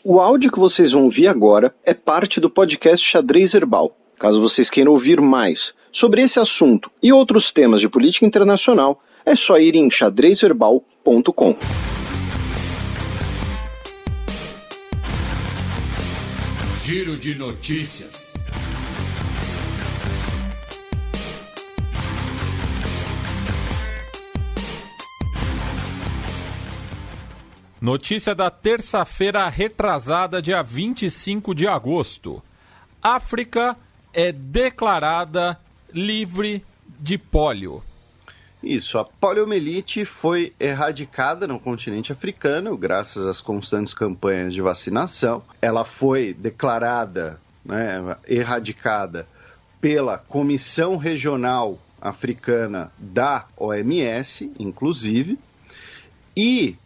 O áudio que vocês vão ouvir agora é parte do podcast Xadrez Herbal. Caso vocês queiram ouvir mais sobre esse assunto e outros temas de política internacional, é só ir em xadrezherbal.com. Giro de notícias. Notícia da terça-feira retrasada, dia 25 de agosto. África é declarada livre de pólio. Isso, a poliomielite foi erradicada no continente africano graças às constantes campanhas de vacinação. Ela foi declarada, erradicada pela Comissão Regional Africana da OMS, inclusive, e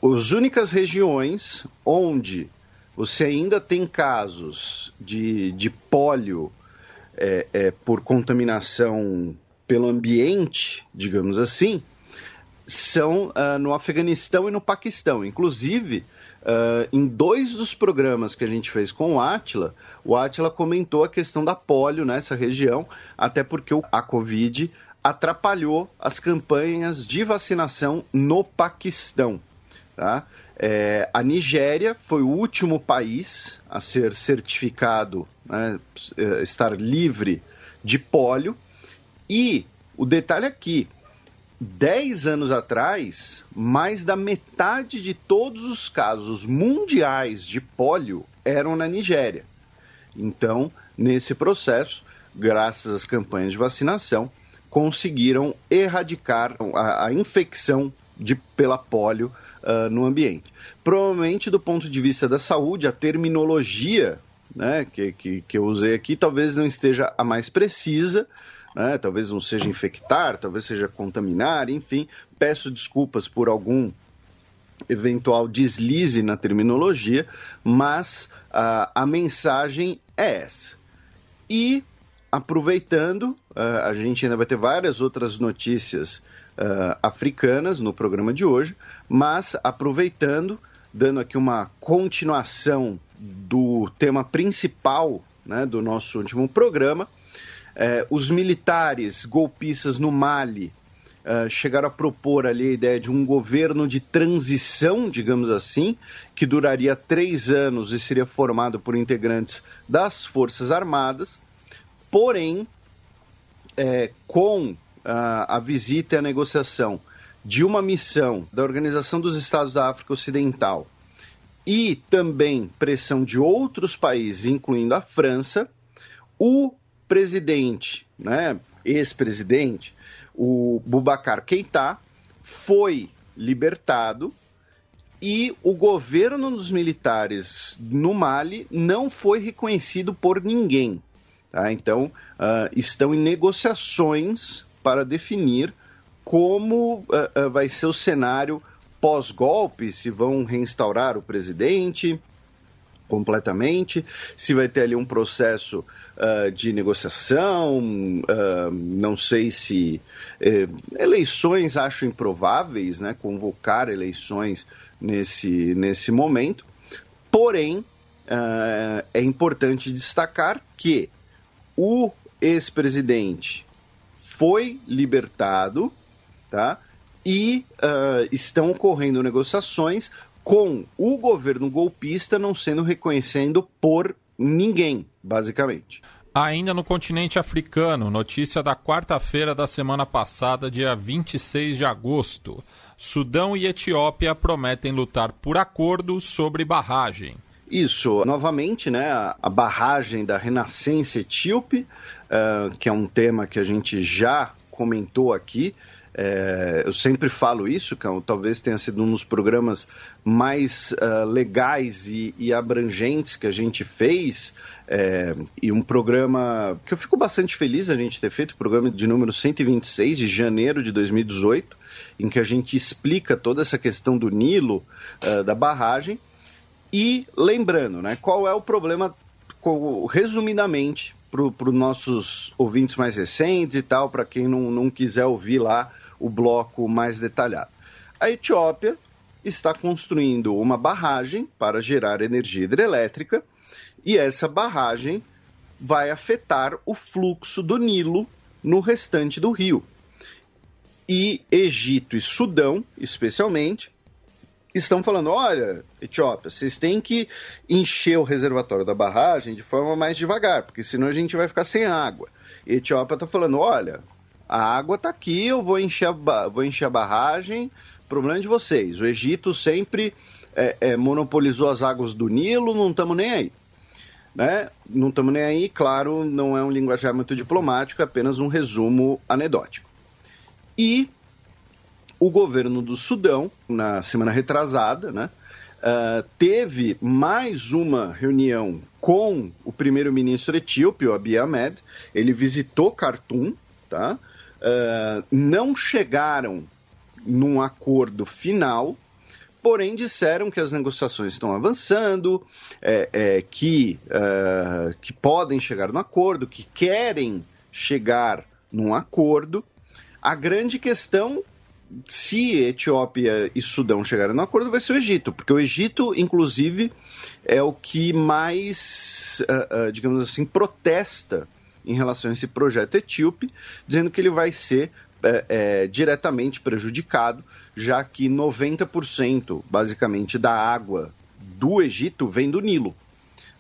as únicas regiões onde você ainda tem casos de pólio por contaminação pelo ambiente, digamos assim, são no Afeganistão e no Paquistão. Inclusive, em 2 dos programas que a gente fez com o Átila comentou a questão da pólio nessa região, até porque a Covid atrapalhou as campanhas de vacinação no Paquistão. Tá? A Nigéria foi o último país a ser certificado, estar livre de pólio. E o detalhe aqui, 10 anos atrás, mais da metade de todos os casos mundiais de pólio eram na Nigéria. Então, nesse processo, graças às campanhas de vacinação, conseguiram erradicar a infecção pela pólio no ambiente. Provavelmente, do ponto de vista da saúde, a terminologia que eu usei aqui talvez não esteja a mais precisa, talvez não seja infectar, talvez seja contaminar, enfim, peço desculpas por algum eventual deslize na terminologia, mas a mensagem é essa. E, aproveitando, a gente ainda vai ter várias outras notícias africanas no programa de hoje, mas aproveitando, dando aqui uma continuação do tema principal, do nosso último programa, os militares golpistas no Mali chegaram a propor ali a ideia de um governo de transição, digamos assim, que duraria 3 anos e seria formado por integrantes das Forças Armadas, porém, com a visita e a negociação de uma missão da Organização dos Estados da África Ocidental e também pressão de outros países, incluindo a França, o presidente, ex-presidente, o Boubacar Keïta, foi libertado e o governo dos militares no Mali não foi reconhecido por ninguém. Tá? Então, estão em negociações para definir como vai ser o cenário pós-golpe, se vão reinstaurar o presidente completamente, se vai ter ali um processo de negociação, não sei se eleições acho improváveis, convocar eleições nesse momento, porém é importante destacar que o ex-presidente foi libertado, tá? E estão ocorrendo negociações com o governo golpista não sendo reconhecido por ninguém, basicamente. Ainda no continente africano, notícia da quarta-feira da semana passada, dia 26 de agosto. Sudão e Etiópia prometem lutar por acordo sobre barragem. Isso, novamente, a barragem da Renascença Etíope, que é um tema que a gente já comentou aqui. Eu sempre falo isso, que talvez tenha sido um dos programas mais legais e abrangentes que a gente fez, e um programa que eu fico bastante feliz a gente ter feito, o programa de número 126, de janeiro de 2018, em que a gente explica toda essa questão do Nilo, da barragem, e lembrando, qual é o problema, resumidamente, para os nossos ouvintes mais recentes e tal, para quem não quiser ouvir lá o bloco mais detalhado. A Etiópia está construindo uma barragem para gerar energia hidrelétrica e essa barragem vai afetar o fluxo do Nilo no restante do rio. E Egito e Sudão, especialmente, estão falando, olha, Etiópia, vocês têm que encher o reservatório da barragem de forma mais devagar, porque senão a gente vai ficar sem água. E a Etiópia está falando, olha, a água está aqui, eu vou encher a barragem, problema de vocês. O Egito sempre monopolizou as águas do Nilo, não estamos nem aí. Né? Não estamos nem aí, claro, não é um linguajar muito diplomático, é apenas um resumo anedótico. E o governo do Sudão, na semana retrasada, né, teve mais uma reunião com o primeiro-ministro etíope, o Abiy Ahmed. Ele visitou Khartoum, tá? Não chegaram num acordo final, porém disseram que as negociações estão avançando, que podem chegar num acordo, que querem chegar num acordo. A grande questão, se Etiópia e Sudão chegarem no acordo, vai ser o Egito, porque o Egito, inclusive, é o que mais, digamos assim, protesta em relação a esse projeto etíope, dizendo que ele vai ser diretamente prejudicado, já que 90% basicamente da água do Egito vem do Nilo.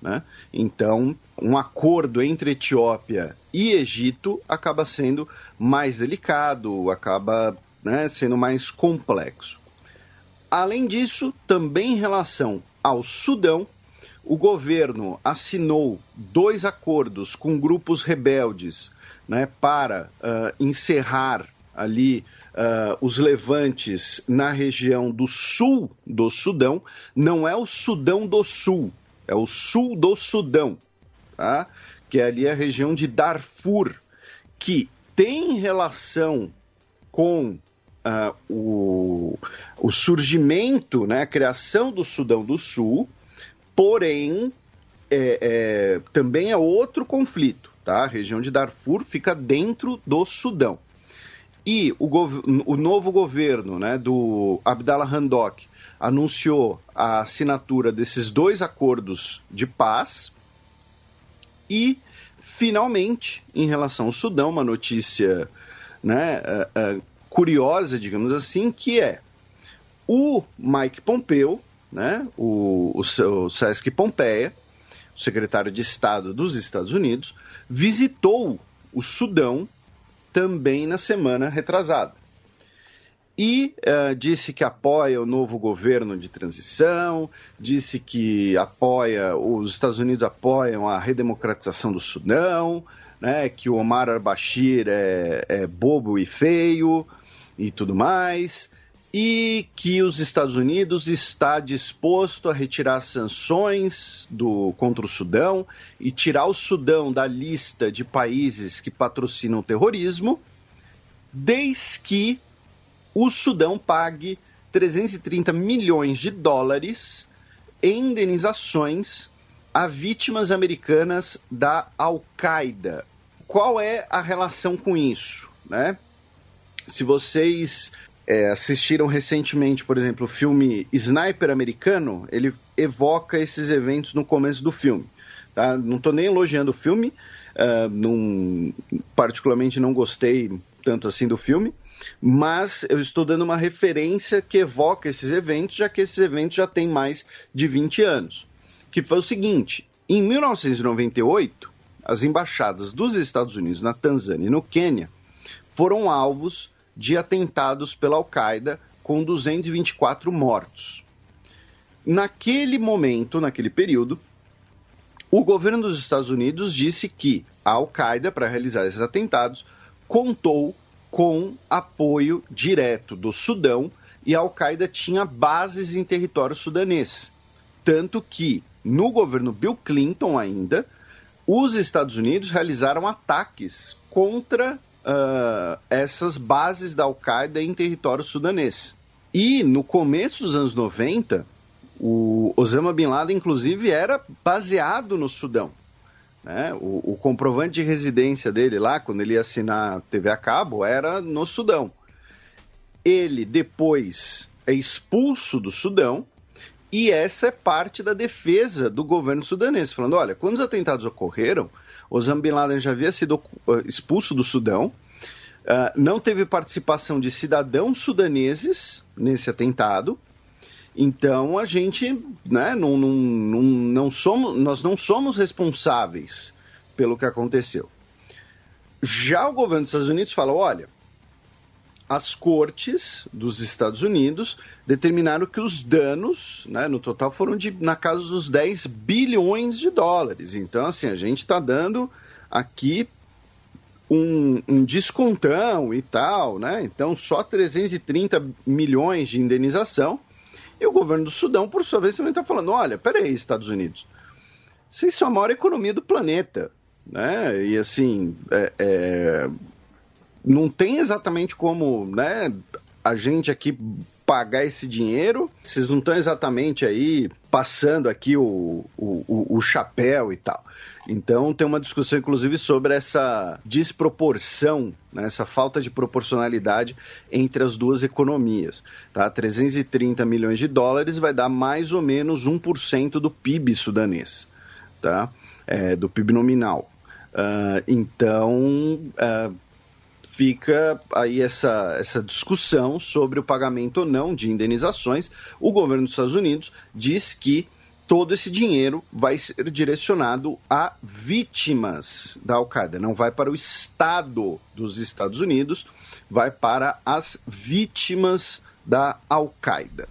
Né? Então, um acordo entre Etiópia e Egito acaba sendo mais delicado, acaba, né, sendo mais complexo. Além disso, também em relação ao Sudão, o governo assinou 2 acordos com grupos rebeldes, né, para encerrar ali os levantes na região do sul do Sudão. Não é o Sudão do Sul, é o sul do Sudão, tá? Que é ali a região de Darfur, que tem relação com o surgimento, né, a criação do Sudão do Sul, porém também é outro conflito, tá? A região de Darfur fica dentro do Sudão. E o novo governo, né, do Abdallah Hamdok anunciou a assinatura desses 2 acordos de paz. E, finalmente, em relação ao Sudão, uma notícia, né, curiosa, digamos assim, que é o Mike Pompeo, né, o Sesc Pompeia, o secretário de Estado dos Estados Unidos, visitou o Sudão também na semana retrasada. E disse que apoia o novo governo de transição, disse que os Estados Unidos apoiam a redemocratização do Sudão, né, que o Omar al-Bashir é bobo e feio e tudo mais, e que os Estados Unidos está disposto a retirar sanções contra o Sudão e tirar o Sudão da lista de países que patrocinam o terrorismo, desde que o Sudão pague 330 milhões de dólares em indenizações a vítimas americanas da Al-Qaeda. Qual é a relação com isso, né? Se vocês assistiram recentemente, por exemplo, o filme Sniper Americano, ele evoca esses eventos no começo do filme. Tá? Não estou nem elogiando o filme, particularmente não gostei tanto assim do filme, mas eu estou dando uma referência que evoca esses eventos, já que esses eventos já têm mais de 20 anos. Que foi o seguinte: em 1998, as embaixadas dos Estados Unidos na Tanzânia e no Quênia foram alvos de atentados pela Al-Qaeda, com 224 mortos. Naquele momento, naquele período, o governo dos Estados Unidos disse que a Al-Qaeda, para realizar esses atentados, contou com apoio direto do Sudão, e a Al-Qaeda tinha bases em território sudanês. Tanto que, no governo Bill Clinton ainda, os Estados Unidos realizaram ataques contra essas bases da Al-Qaeda em território sudanês. E, no começo dos anos 90, o Osama Bin Laden, inclusive, era baseado no Sudão. Né? O comprovante de residência dele lá, quando ele ia assinar TV a cabo, era no Sudão. Ele depois é expulso do Sudão, e essa é parte da defesa do governo sudanês, falando, olha, quando os atentados ocorreram, Osama Bin Laden já havia sido expulso do Sudão, não teve participação de cidadãos sudaneses nesse atentado, então a gente, né, nós não somos responsáveis pelo que aconteceu. Já o governo dos Estados Unidos fala, olha, as cortes dos Estados Unidos determinaram que os danos, né, no total foram na casa dos 10 bilhões de dólares. Então, assim, a gente está dando aqui um descontão e tal, né? Então, só 330 milhões de indenização. E o governo do Sudão, por sua vez, também está falando, olha, peraí, Estados Unidos, vocês são a maior economia do planeta, né? E, assim, não tem exatamente como, né, a gente aqui pagar esse dinheiro, vocês não estão exatamente aí passando aqui o chapéu e tal. Então tem uma discussão, inclusive, sobre essa desproporção, né, essa falta de proporcionalidade entre as duas economias. Tá? 330 milhões de dólares vai dar mais ou menos 1% do PIB sudanês, tá? Do PIB nominal. Então, fica aí essa discussão sobre o pagamento ou não de indenizações. O governo dos Estados Unidos diz que todo esse dinheiro vai ser direcionado a vítimas da Al-Qaeda, não vai para o Estado dos Estados Unidos, vai para as vítimas da Al-Qaeda.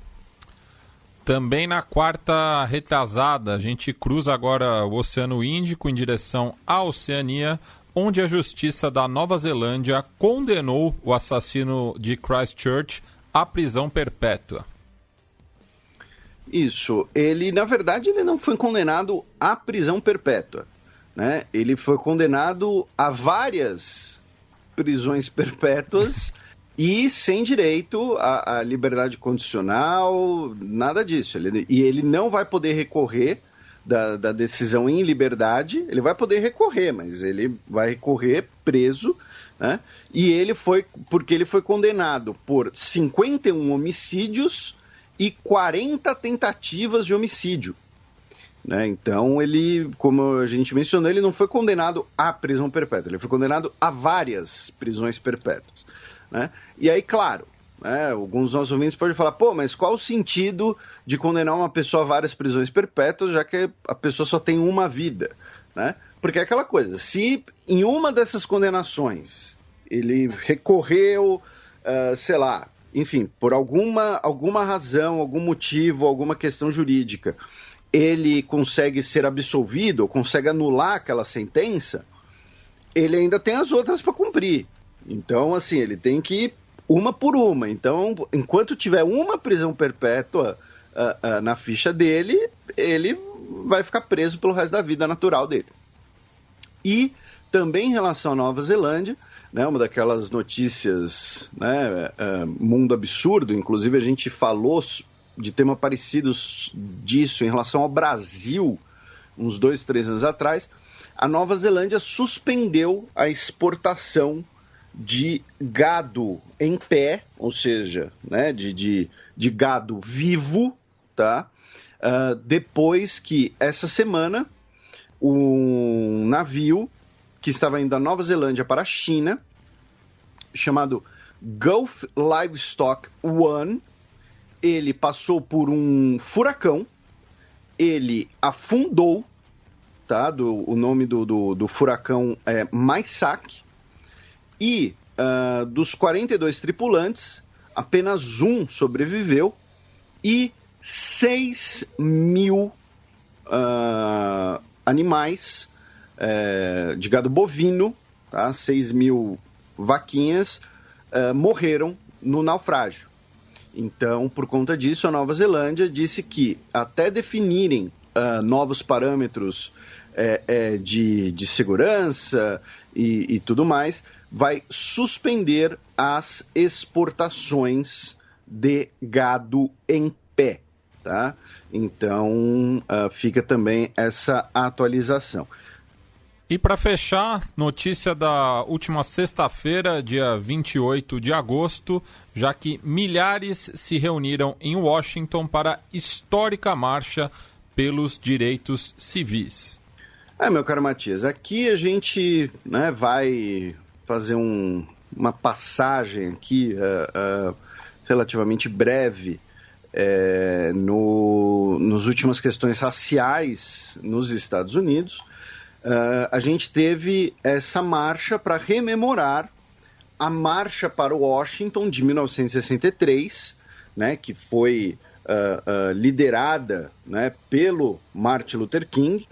Também na quarta retrasada, a gente cruza agora o Oceano Índico em direção à Oceania, onde a Justiça da Nova Zelândia condenou o assassino de Christchurch à prisão perpétua. Isso. Ele, na verdade, ele não foi condenado à prisão perpétua, né? Ele foi condenado a várias prisões perpétuas e sem direito à liberdade condicional, nada disso. Ele não vai poder recorrer da decisão em liberdade, ele vai poder recorrer, mas ele vai recorrer preso, né? E porque ele foi condenado por 51 homicídios e 40 tentativas de homicídio, né? Então ele, como a gente mencionou, ele não foi condenado à prisão perpétua, ele foi condenado a várias prisões perpétuas, né? E aí, claro, alguns dos nossos ouvintes podem falar, mas qual o sentido de condenar uma pessoa a várias prisões perpétuas, já que a pessoa só tem uma vida, né? Porque é aquela coisa, se em uma dessas condenações ele recorreu, sei lá, enfim, por alguma razão, algum motivo, alguma questão jurídica, ele consegue ser absolvido, ou consegue anular aquela sentença, ele ainda tem as outras para cumprir. Então, assim, ele tem que ir uma por uma. Então, enquanto tiver uma prisão perpétua na ficha dele, ele vai ficar preso pelo resto da vida natural dele. E também em relação à Nova Zelândia, né, uma daquelas notícias, né, mundo absurdo, inclusive a gente falou de tema parecido disso em relação ao Brasil, uns 2, 3 anos atrás, a Nova Zelândia suspendeu a exportação de gado em pé, ou seja, né, de gado vivo, tá? Depois que essa semana um navio que estava indo da Nova Zelândia para a China, chamado Gulf Livestock One, ele passou por um furacão, ele afundou, tá? O nome do furacão é Maisak, e dos 42 tripulantes, apenas um sobreviveu e 6 mil animais de gado bovino, tá? 6 mil vaquinhas morreram no naufrágio. Então, por conta disso, a Nova Zelândia disse que até definirem novos parâmetros de segurança e tudo mais, vai suspender as exportações de gado em pé, tá? Então, fica também essa atualização. E para fechar, notícia da última sexta-feira, dia 28 de agosto, já que milhares se reuniram em Washington para a histórica marcha pelos direitos civis. Meu caro Matias, aqui a gente, né, vai fazer uma passagem aqui relativamente breve nos últimas questões raciais nos Estados Unidos. A gente teve essa marcha para rememorar a Marcha para Washington de 1963, né, que foi liderada, né, pelo Martin Luther King.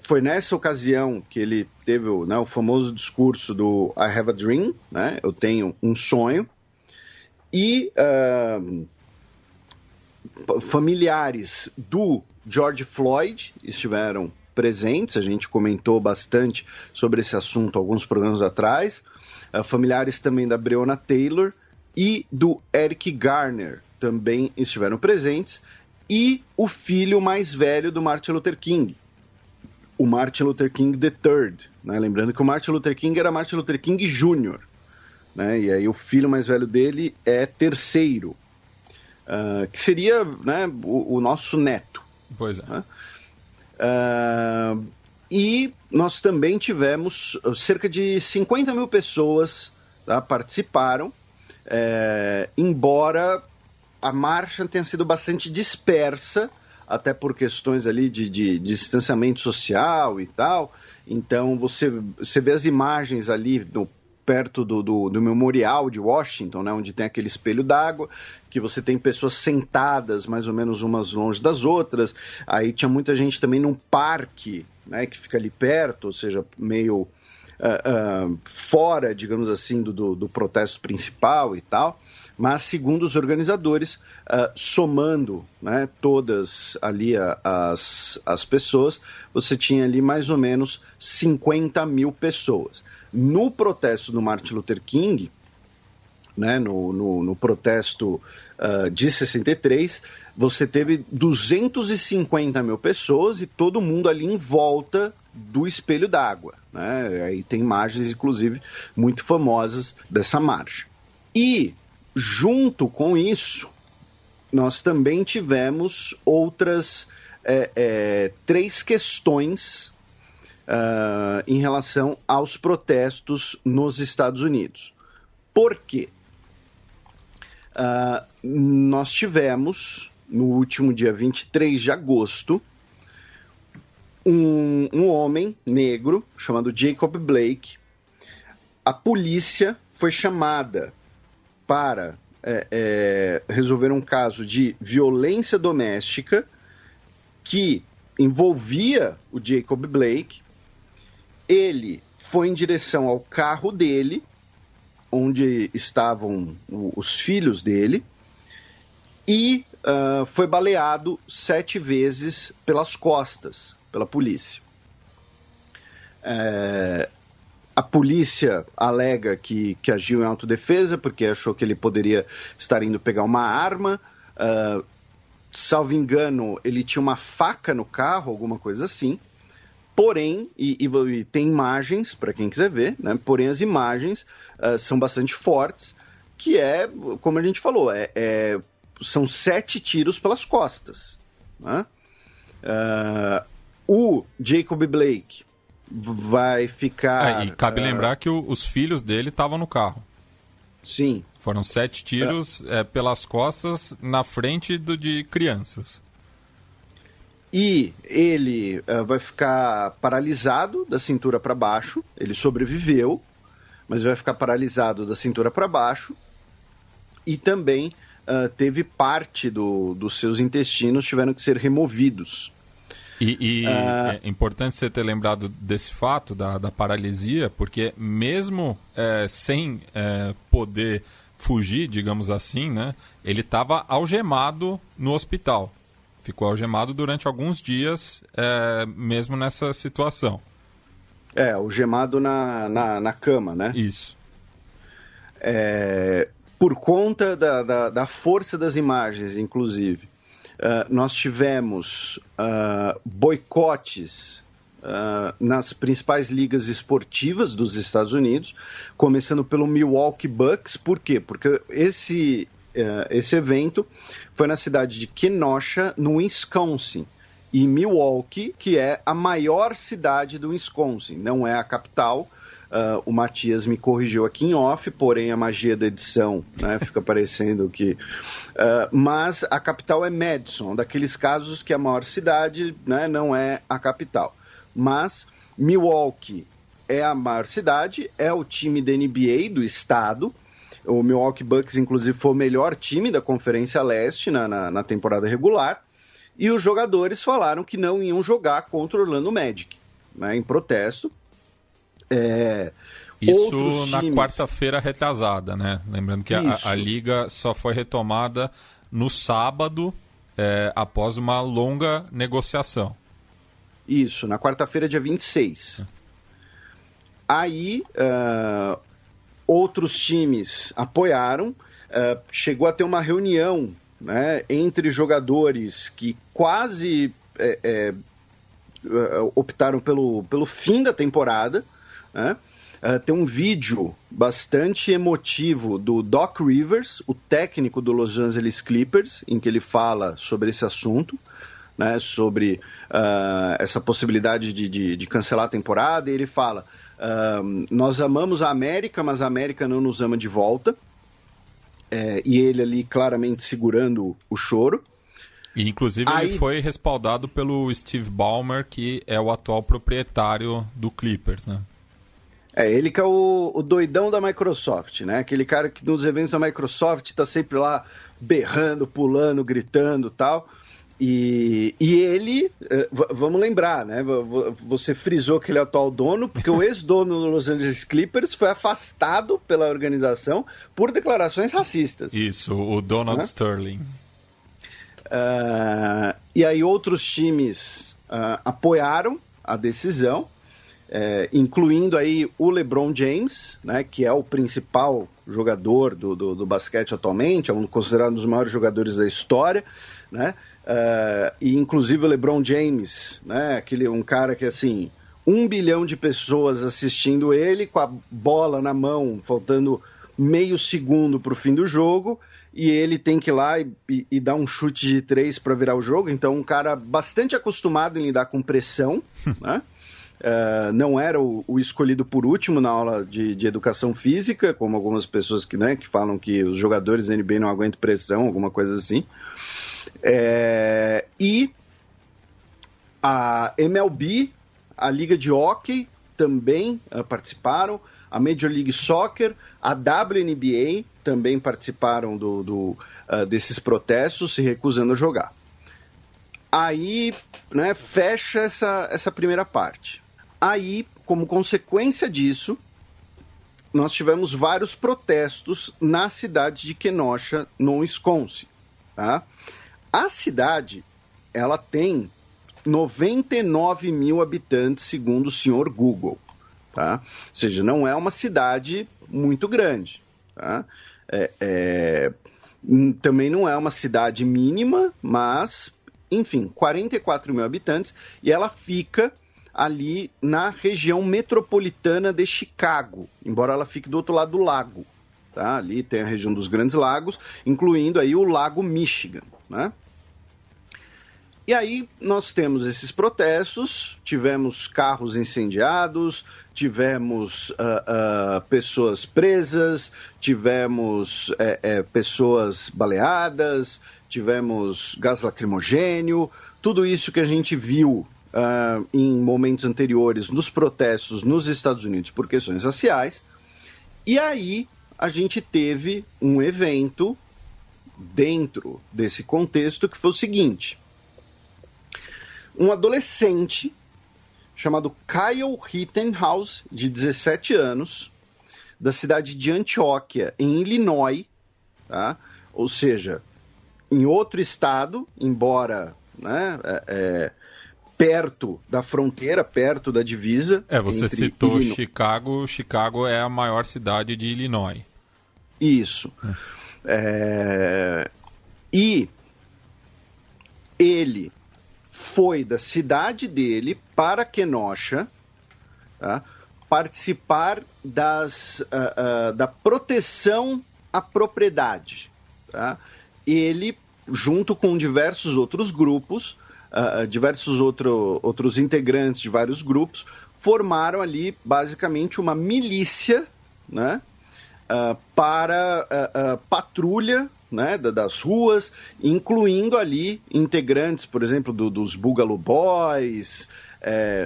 Foi nessa ocasião que ele teve o famoso discurso do I have a dream, né, eu tenho um sonho, e familiares do George Floyd estiveram presentes, a gente comentou bastante sobre esse assunto alguns programas atrás, familiares também da Breonna Taylor e do Eric Garner também estiveram presentes, e o filho mais velho do Martin Luther King, o Martin Luther King III, né? Lembrando que o Martin Luther King era Martin Luther King Jr., né? E aí o filho mais velho dele é terceiro, que seria, né, o nosso neto. Pois é. Né? E nós também tivemos cerca de 50 mil pessoas, tá, participaram, embora a marcha tenha sido bastante dispersa, até por questões ali de distanciamento social e tal. Então você vê as imagens ali perto do memorial de Washington, né, onde tem aquele espelho d'água, que você tem pessoas sentadas mais ou menos umas longe das outras. Aí tinha muita gente também num parque, né, que fica ali perto, ou seja, meio fora, digamos assim, do protesto principal e tal. Mas, segundo os organizadores, somando, né, todas ali as pessoas, você tinha ali mais ou menos 50 mil pessoas. No protesto do Martin Luther King, né, no protesto de 63, você teve 250 mil pessoas e todo mundo ali em volta do espelho d'água, né? Aí tem imagens, inclusive, muito famosas dessa marcha. E, junto com isso, nós também tivemos outras 3 questões em relação aos protestos nos Estados Unidos. Por quê? Nós tivemos, no último dia 23 de agosto, um homem negro chamado Jacob Blake. A polícia foi chamada para resolver um caso de violência doméstica que envolvia o Jacob Blake. Ele foi em direção ao carro dele, onde estavam os filhos dele, e foi baleado 7 vezes pelas costas, pela polícia. A polícia alega que agiu em autodefesa, porque achou que ele poderia estar indo pegar uma arma. Salvo engano, ele tinha uma faca no carro, alguma coisa assim. Porém, e tem imagens, para quem quiser ver, né? Porém as imagens são bastante fortes, que como a gente falou, são 7 tiros pelas costas. Né? O Jacob Blake vai ficar... E cabe lembrar que os filhos dele estavam no carro. Sim. Foram 7 tiros pelas costas na frente de crianças. E ele vai ficar paralisado da cintura para baixo. Ele sobreviveu, mas vai ficar paralisado da cintura para baixo. E também teve parte dos seus intestinos tiveram que ser removidos. É importante você ter lembrado desse fato, da paralisia, porque mesmo sem poder fugir, digamos assim, né, ele estava algemado no hospital. Ficou algemado durante alguns dias, mesmo nessa situação. Algemado na cama, né? Isso. Por conta da força das imagens, inclusive, nós tivemos boicotes nas principais ligas esportivas dos Estados Unidos, começando pelo Milwaukee Bucks. Por quê? Porque esse evento foi na cidade de Kenosha, no Wisconsin. E Milwaukee, que é a maior cidade do Wisconsin, não é a capital. O Matias me corrigiu aqui em off, porém a magia da edição, né, fica parecendo que... mas a capital é Madison, daqueles casos que a maior cidade, né, não é a capital. Mas Milwaukee é a maior cidade, é o time da NBA do estado. O Milwaukee Bucks, inclusive, foi o melhor time da Conferência Leste na temporada regular. E os jogadores falaram que não iam jogar contra o Orlando Magic, né, em protesto. Isso na quarta-feira retrasada, né? Lembrando que a liga só foi retomada no sábado, após uma longa negociação. Isso, na quarta-feira, dia 26. Aí, outros times apoiaram, chegou a ter uma reunião, né, entre jogadores que quase optaram pelo fim da temporada, né? Tem um vídeo bastante emotivo do Doc Rivers, o técnico do Los Angeles Clippers, em que ele fala sobre esse assunto, né, sobre essa possibilidade de cancelar a temporada. E ele fala, nós amamos a América, mas a América não nos ama de volta. E ele ali claramente segurando o choro. E, inclusive, ele foi respaldado pelo Steve Ballmer, que é o atual proprietário do Clippers, né? Ele que é o doidão da Microsoft, né? Aquele cara que nos eventos da Microsoft está sempre lá berrando, pulando, gritando e tal. E ele, vamos lembrar, né? Você frisou que ele é o atual dono, porque o ex-dono do Los Angeles Clippers foi afastado pela organização por declarações racistas. Isso, o Donald Sterling. E aí outros times apoiaram a decisão, incluindo aí o LeBron James, né, que é o principal jogador do basquete atualmente, é considerado um dos maiores jogadores da história, né? E inclusive o LeBron James, né, um cara que, assim, 1 bilhão de pessoas assistindo ele, com a bola na mão, faltando meio segundo para o fim do jogo, e ele tem que ir lá e dar um chute de 3 para virar o jogo. Então, um cara bastante acostumado em lidar com pressão, né? Não era o escolhido por último na aula de educação física, como algumas pessoas que falam que os jogadores da NBA não aguentam pressão, alguma coisa assim. E a MLB, a Liga de Hockey, também participaram, a Major League Soccer, a WNBA também participaram desses protestos, se recusando a jogar. Aí, né, fecha essa primeira parte. Aí, como consequência disso, nós tivemos vários protestos na cidade de Kenosha, no Wisconsin. Tá? A cidade, ela tem 99 mil habitantes, segundo o senhor Google. Tá? Ou seja, não é uma cidade muito grande. Tá? Também não é uma cidade mínima, mas, enfim, 44 mil habitantes, e ela fica ali na região metropolitana de Chicago, embora ela fique do outro lado do lago. Tá? Ali tem a região dos Grandes Lagos, incluindo aí o Lago Michigan, né? E aí nós temos esses protestos, tivemos carros incendiados, tivemos pessoas presas, tivemos pessoas baleadas, tivemos gás lacrimogênio, tudo isso que a gente viu em momentos anteriores nos protestos nos Estados Unidos por questões raciais. E aí a gente teve um evento dentro desse contexto que foi o seguinte: um adolescente chamado Kyle Rittenhouse, de 17 anos, da cidade de Antioquia, em Illinois, tá? Ou seja, em outro estado, embora, né, perto da fronteira, perto da divisa. Você citou Chicago. Chicago é a maior cidade de Illinois. Isso. E ele foi da cidade dele para Kenosha, tá? Participar da proteção à propriedade. Tá? Ele, junto com diversos outros grupos, diversos outros integrantes de vários grupos, formaram ali basicamente uma milícia, né, para patrulha, né, das ruas, incluindo ali integrantes, por exemplo, dos Boogaloo Boys,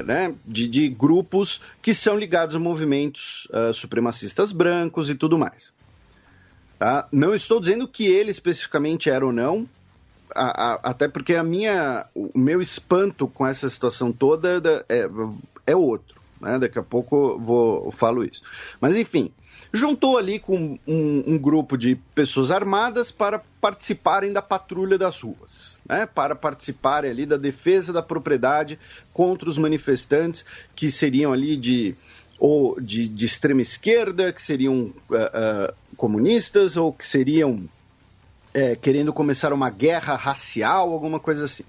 né, de grupos que são ligados a movimentos supremacistas brancos e tudo mais. Tá? Não estou dizendo que ele especificamente era ou não, até porque o meu espanto com essa situação toda é outro. Né? Daqui a pouco eu falo isso. Mas, enfim, juntou ali com um grupo de pessoas armadas para participarem da patrulha das ruas, né? Para participarem ali da defesa da propriedade contra os manifestantes que seriam ali de extrema esquerda, que seriam comunistas ou que seriam querendo começar uma guerra racial, alguma coisa assim.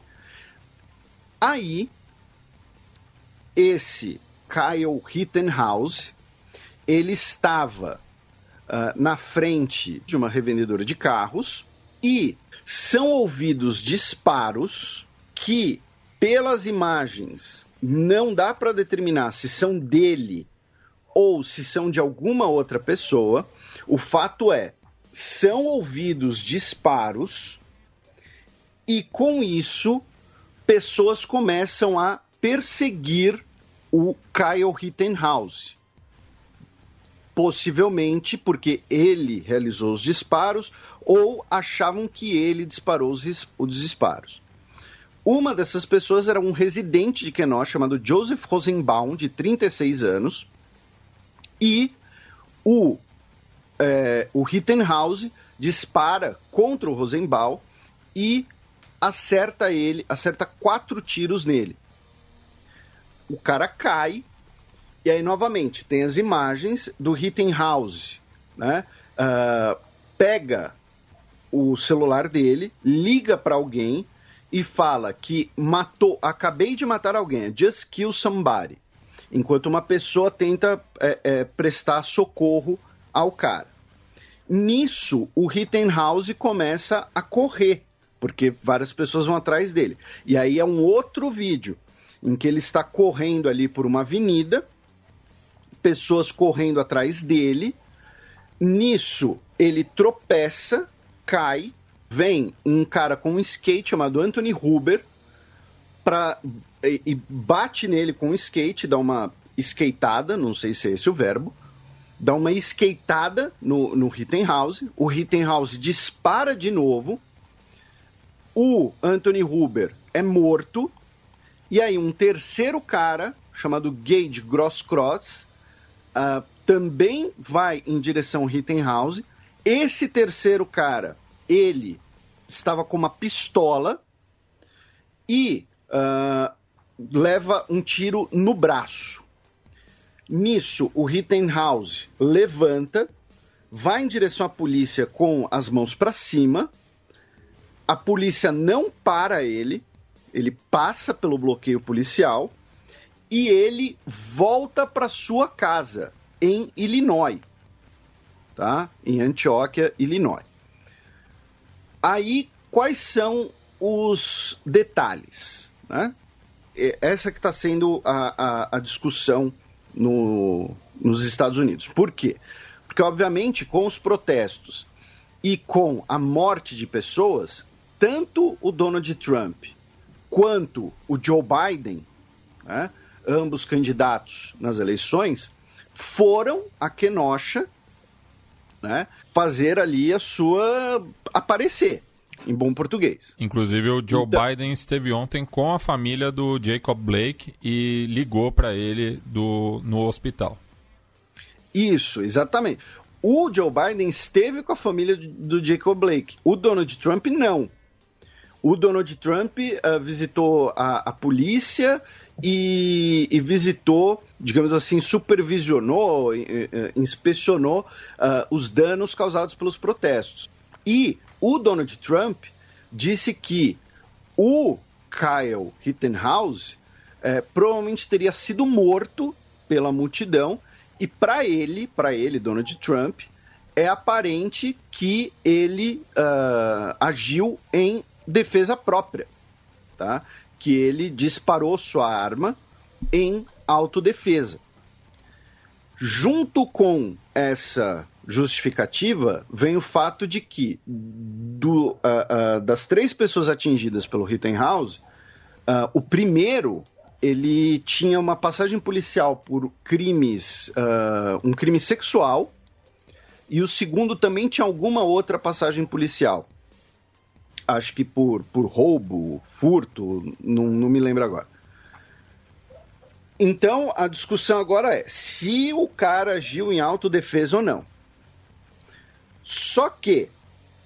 Aí, esse Kyle Rittenhouse, ele estava na frente de uma revendedora de carros e são ouvidos disparos que, pelas imagens, não dá para determinar se são dele ou se são de alguma outra pessoa. O fato é, são ouvidos disparos e, com isso, pessoas começam a perseguir o Kyle Rittenhouse. Possivelmente porque ele realizou os disparos ou achavam que ele disparou os disparos. Uma dessas pessoas era um residente de Kenosha chamado Joseph Rosenbaum, de 36 anos, e o Rittenhouse dispara contra o Rosenbaum e acerta 4 tiros nele. O cara cai, e aí, novamente, tem as imagens do Rittenhouse, né? Pega o celular dele, liga para alguém e fala que acabei de matar alguém, just kill somebody, enquanto uma pessoa tenta prestar socorro ao cara. Nisso, o Rittenhouse começa a correr, porque várias pessoas vão atrás dele. E aí é um outro vídeo, em que ele está correndo ali por uma avenida, pessoas correndo atrás dele. Nisso, ele tropeça, cai, vem um cara com um skate chamado Anthony Huber e bate nele com um skate, dá uma skateada, não sei se é esse o verbo, dá uma skateada no Rittenhouse. O Rittenhouse dispara de novo, o Anthony Huber é morto, e aí um terceiro cara, chamado Gage Grosskreutz, também vai em direção ao Rittenhouse. Esse terceiro cara, ele estava com uma pistola e leva um tiro no braço. Nisso, o Rittenhouse levanta, vai em direção à polícia com as mãos para cima. A polícia não para ele passa pelo bloqueio policial e ele volta para sua casa em Illinois, tá? Em Antioquia, Illinois. Aí, quais são os detalhes, né? Essa que está sendo a discussão nos Estados Unidos. Por quê? Porque, obviamente, com os protestos e com a morte de pessoas, tanto o Donald Trump quanto o Joe Biden, né, ambos candidatos nas eleições, foram a Kenosha, né, fazer ali a sua aparecer, em bom português. Inclusive o Joe Biden esteve ontem com a família do Jacob Blake e ligou para ele no hospital. Isso, exatamente. O Joe Biden esteve com a família do Jacob Blake. O Donald Trump não. O Donald Trump visitou a polícia e visitou, digamos assim, supervisionou, inspecionou os danos causados pelos protestos. E o Donald Trump disse que o Kyle Rittenhouse provavelmente teria sido morto pela multidão, e para ele, Donald Trump, é aparente que ele agiu em defesa própria, tá? Que ele disparou sua arma em autodefesa. Junto com essa justificativa, vem o fato de que das 3 pessoas atingidas pelo Rittenhouse, o primeiro, ele tinha uma passagem policial por crimes, um crime sexual, e o segundo também tinha alguma outra passagem policial. Acho que por roubo, furto, não me lembro agora. Então, a discussão agora é se o cara agiu em autodefesa ou não. Só que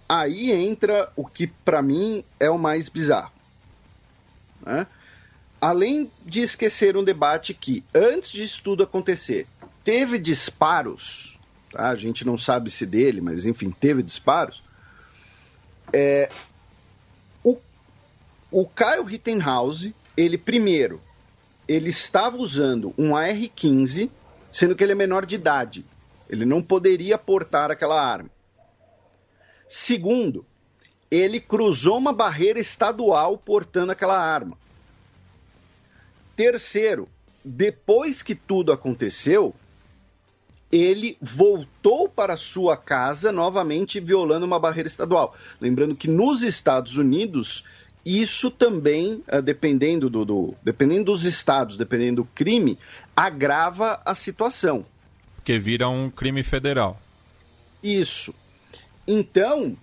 aí entra o que, para mim, é o mais bizarro, né? Além de esquecer um debate que, antes disso tudo acontecer, teve disparos, tá? A gente não sabe se dele, mas, enfim, teve disparos. O Kyle Rittenhouse, ele estava usando um AR-15, sendo que ele é menor de idade. Ele não poderia portar aquela arma. Segundo, ele cruzou uma barreira estadual portando aquela arma. Terceiro, depois que tudo aconteceu, ele voltou para sua casa novamente violando uma barreira estadual. Lembrando que nos Estados Unidos, isso também, dependendo dos estados, dependendo do crime, agrava a situação. Porque vira um crime federal. Isso. Então,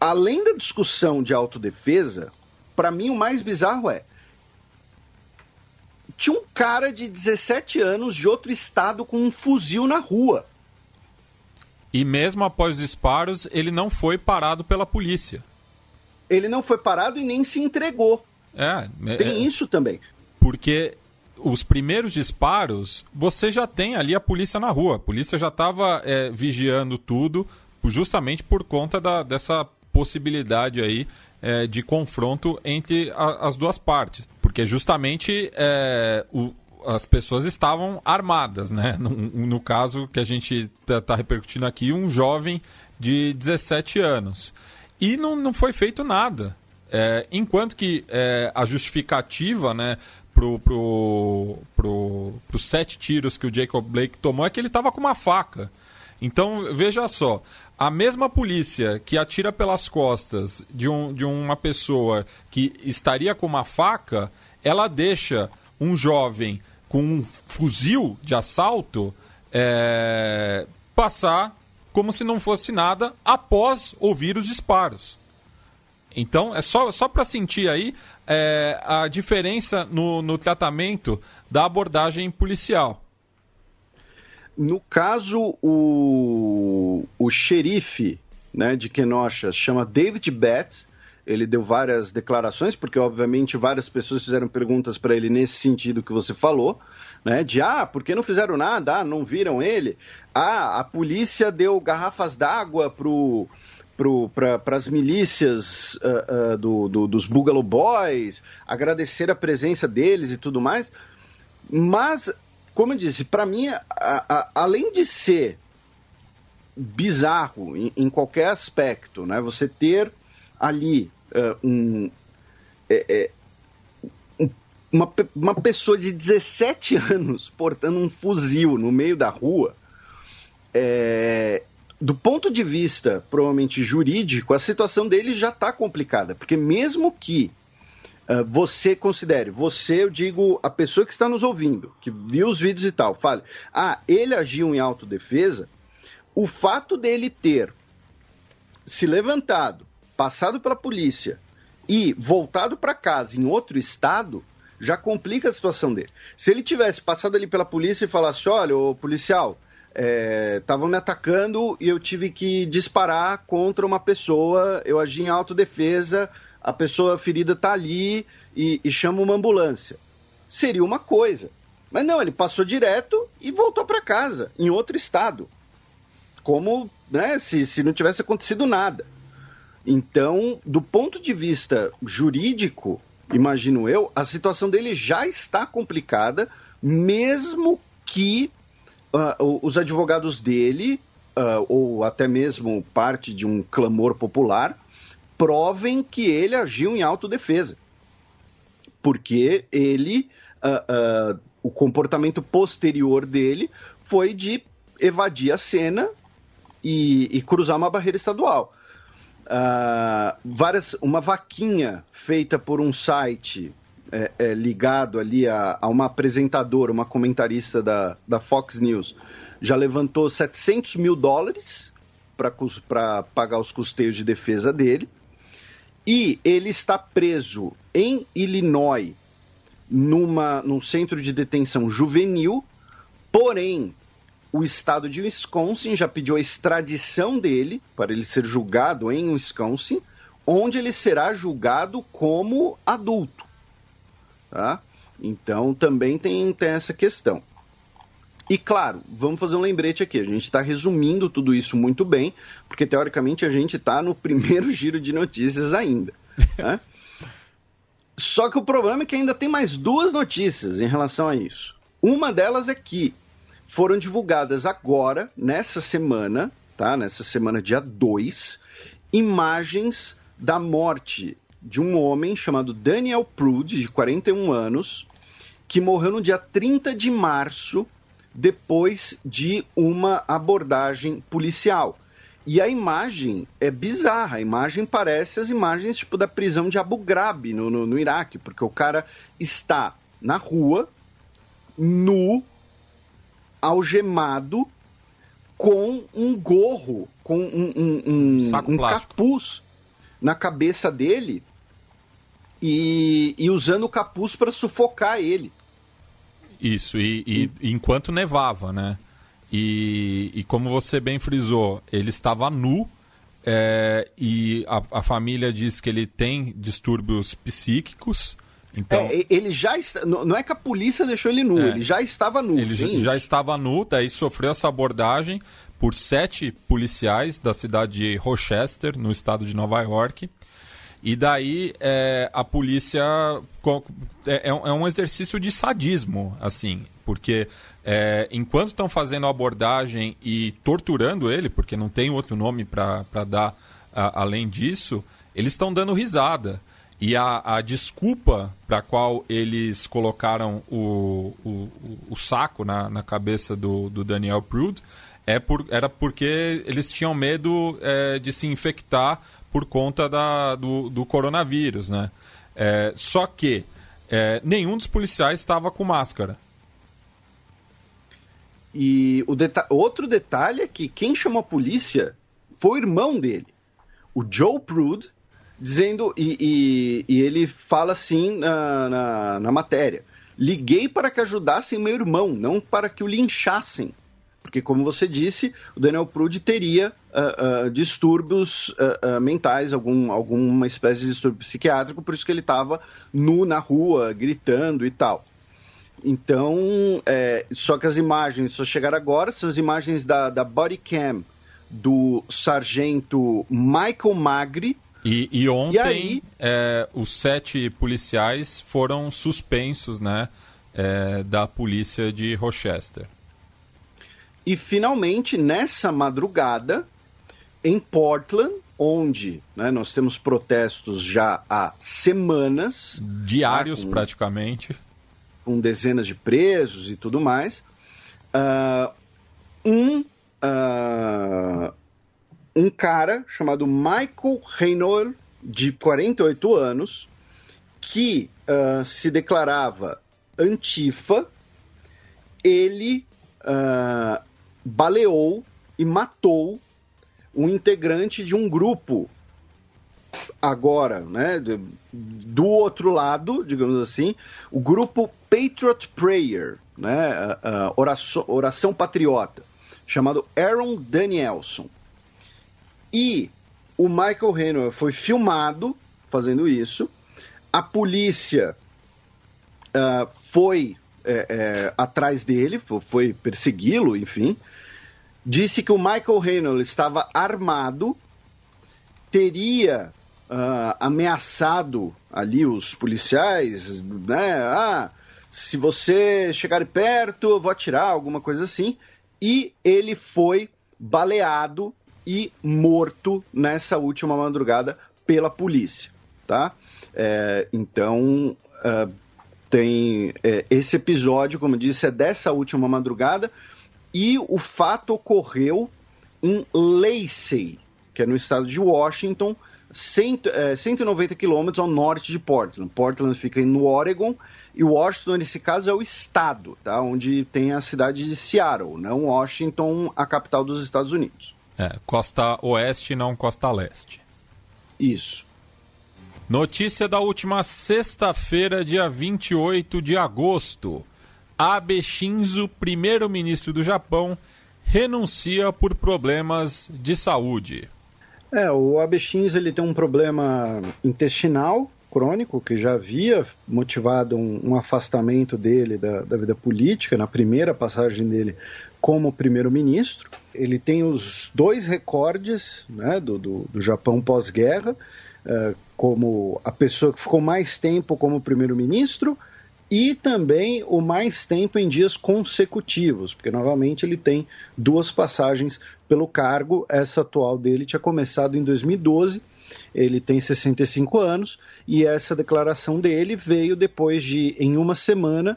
além da discussão de autodefesa, para mim o mais bizarro tinha um cara de 17 anos de outro estado com um fuzil na rua. E mesmo após os disparos, ele não foi parado pela polícia. Ele não foi parado e nem se entregou. Tem isso também. Porque os primeiros disparos, você já tem ali a polícia na rua. A polícia já estava vigiando tudo, justamente por conta dessa possibilidade aí de confronto entre as duas partes. Porque justamente as pessoas estavam armadas, né? No caso que a gente está repercutindo aqui, um jovem de 17 anos. E não foi feito nada. Enquanto que a justificativa, né, pro 7 tiros que o Jacob Blake tomou é que ele estava com uma faca. Então, veja só, a mesma polícia que atira pelas costas de uma pessoa que estaria com uma faca, ela deixa um jovem com um fuzil de assalto passar como se não fosse nada após ouvir os disparos. Então, é só para sentir aí a diferença no tratamento da abordagem policial. No caso, o xerife, né, de Kenosha chama David Betts. Ele deu várias declarações, porque obviamente várias pessoas fizeram perguntas para ele nesse sentido que você falou, né, de por que não fizeram nada? Não viram ele? A polícia deu garrafas d'água para as milícias dos Boogaloo Boys, agradecer a presença deles e tudo mais. Mas, como eu disse, para mim, além de ser bizarro em qualquer aspecto, né, você ter ali uma pessoa de 17 anos portando um fuzil no meio da rua, do ponto de vista, provavelmente, jurídico, a situação dele já está complicada, porque mesmo que você considere, eu digo, a pessoa que está nos ouvindo, que viu os vídeos e tal, fale, ele agiu em autodefesa, o fato dele ter se levantado, passado pela polícia e voltado para casa em outro estado, já complica a situação dele. Se ele tivesse passado ali pela polícia e falasse, olha, ô policial, estavam me atacando e eu tive que disparar contra uma pessoa, eu agi em autodefesa, a pessoa ferida está ali e chama uma ambulância. Seria uma coisa. Mas não, ele passou direto e voltou para casa, em outro estado. Como, né, se não tivesse acontecido nada. Então, do ponto de vista jurídico, imagino eu, a situação dele já está complicada, mesmo que os advogados dele, ou até mesmo parte de um clamor popular, provem que ele agiu em autodefesa. Porque ele, o comportamento posterior dele foi de evadir a cena e cruzar uma barreira estadual. Uma vaquinha feita por um site ligado ali a uma apresentadora, uma comentarista da Fox News, já levantou $700 mil para pagar os custeios de defesa dele. E ele está preso em Illinois, num centro de detenção juvenil, porém, o estado de Wisconsin já pediu a extradição dele para ele ser julgado em Wisconsin, onde ele será julgado como adulto. Tá? Então, também tem essa questão. E, claro, vamos fazer um lembrete aqui. A gente está resumindo tudo isso muito bem, porque, teoricamente, a gente está no primeiro giro de notícias ainda. Né? Só que o problema é que ainda tem mais 2 notícias em relação a isso. Uma delas é que foram divulgadas agora, nessa semana, tá? Nessa semana, dia 2, imagens da morte de um homem chamado Daniel Prude, de 41 anos, que morreu no dia 30 de março, depois de uma abordagem policial. E a imagem é bizarra, a imagem parece as imagens tipo da prisão de Abu Ghraib no Iraque, porque o cara está na rua, nu, algemado, com um gorro, com um capuz na cabeça dele e usando o capuz para sufocar ele. Isso, e enquanto nevava, né? E como você bem frisou, ele estava nu, e a família diz que ele tem distúrbios psíquicos. Então, ele já está, não é que a polícia deixou ele nu, ele já estava nu. Ele já estava nu, daí sofreu essa abordagem por 7 policiais da cidade de Rochester, no estado de Nova York. E daí a polícia é um exercício de sadismo, assim, porque enquanto estão fazendo a abordagem e torturando ele, porque não tem outro nome para dar além disso, eles estão dando risada. E a desculpa para a qual eles colocaram o saco na cabeça do Daniel Prude era porque eles tinham medo de se infectar por conta do coronavírus, né? Só que nenhum dos policiais estava com máscara. E outro detalhe é que quem chamou a polícia foi o irmão dele, o Joe Prude, dizendo, e ele fala assim na matéria: liguei para que ajudassem meu irmão, não para que o linchassem. Porque, como você disse, o Daniel Prude teria distúrbios mentais, alguma espécie de distúrbio psiquiátrico, por isso que ele estava nu na rua, gritando e tal. Então, só que as imagens só chegaram agora, são as imagens da body cam do sargento Michael Magri. E ontem, os 7 policiais foram suspensos, né, da polícia de Rochester. E, finalmente, nessa madrugada, em Portland, onde, né, nós temos protestos já há semanas. Diários, praticamente. Com dezenas de presos e tudo mais. Um cara chamado Michael Reynolds, de 48 anos, que se declarava antifa, ele baleou e matou um integrante de um grupo, agora, né, do outro lado, digamos assim, o grupo Patriot Prayer, né, oração patriota, chamado Aaron Danielson. E o Michael Reynolds foi filmado fazendo isso, a polícia foi atrás dele, foi persegui-lo, enfim. Disse que o Michael Reynolds estava armado, teria ameaçado ali os policiais, né? Se você chegar perto, eu vou atirar, alguma coisa assim. E ele foi baleado e morto nessa última madrugada pela polícia, tá? Então, tem esse episódio, como eu disse, é dessa última madrugada, e o fato ocorreu em Lacey, que é no estado de Washington, 190 quilômetros ao norte de Portland. Portland fica no Oregon, e Washington, nesse caso, é o estado, tá? Onde tem a cidade de Seattle, não Washington, a capital dos Estados Unidos. Costa Oeste, não Costa Leste. Isso. Notícia da última sexta-feira, dia 28 de agosto. Abe Shinzo, primeiro-ministro do Japão, renuncia por problemas de saúde. O Abe Shinzo ele tem um problema intestinal crônico que já havia motivado um afastamento dele da vida política na primeira passagem dele como primeiro-ministro. Ele tem os 2 recordes, né, do Japão pós-guerra, como a pessoa que ficou mais tempo como primeiro-ministro e também o mais tempo em dias consecutivos, porque novamente ele tem 2 passagens pelo cargo. Essa atual dele tinha começado em 2012, ele tem 65 anos, e essa declaração dele veio depois de, em uma semana,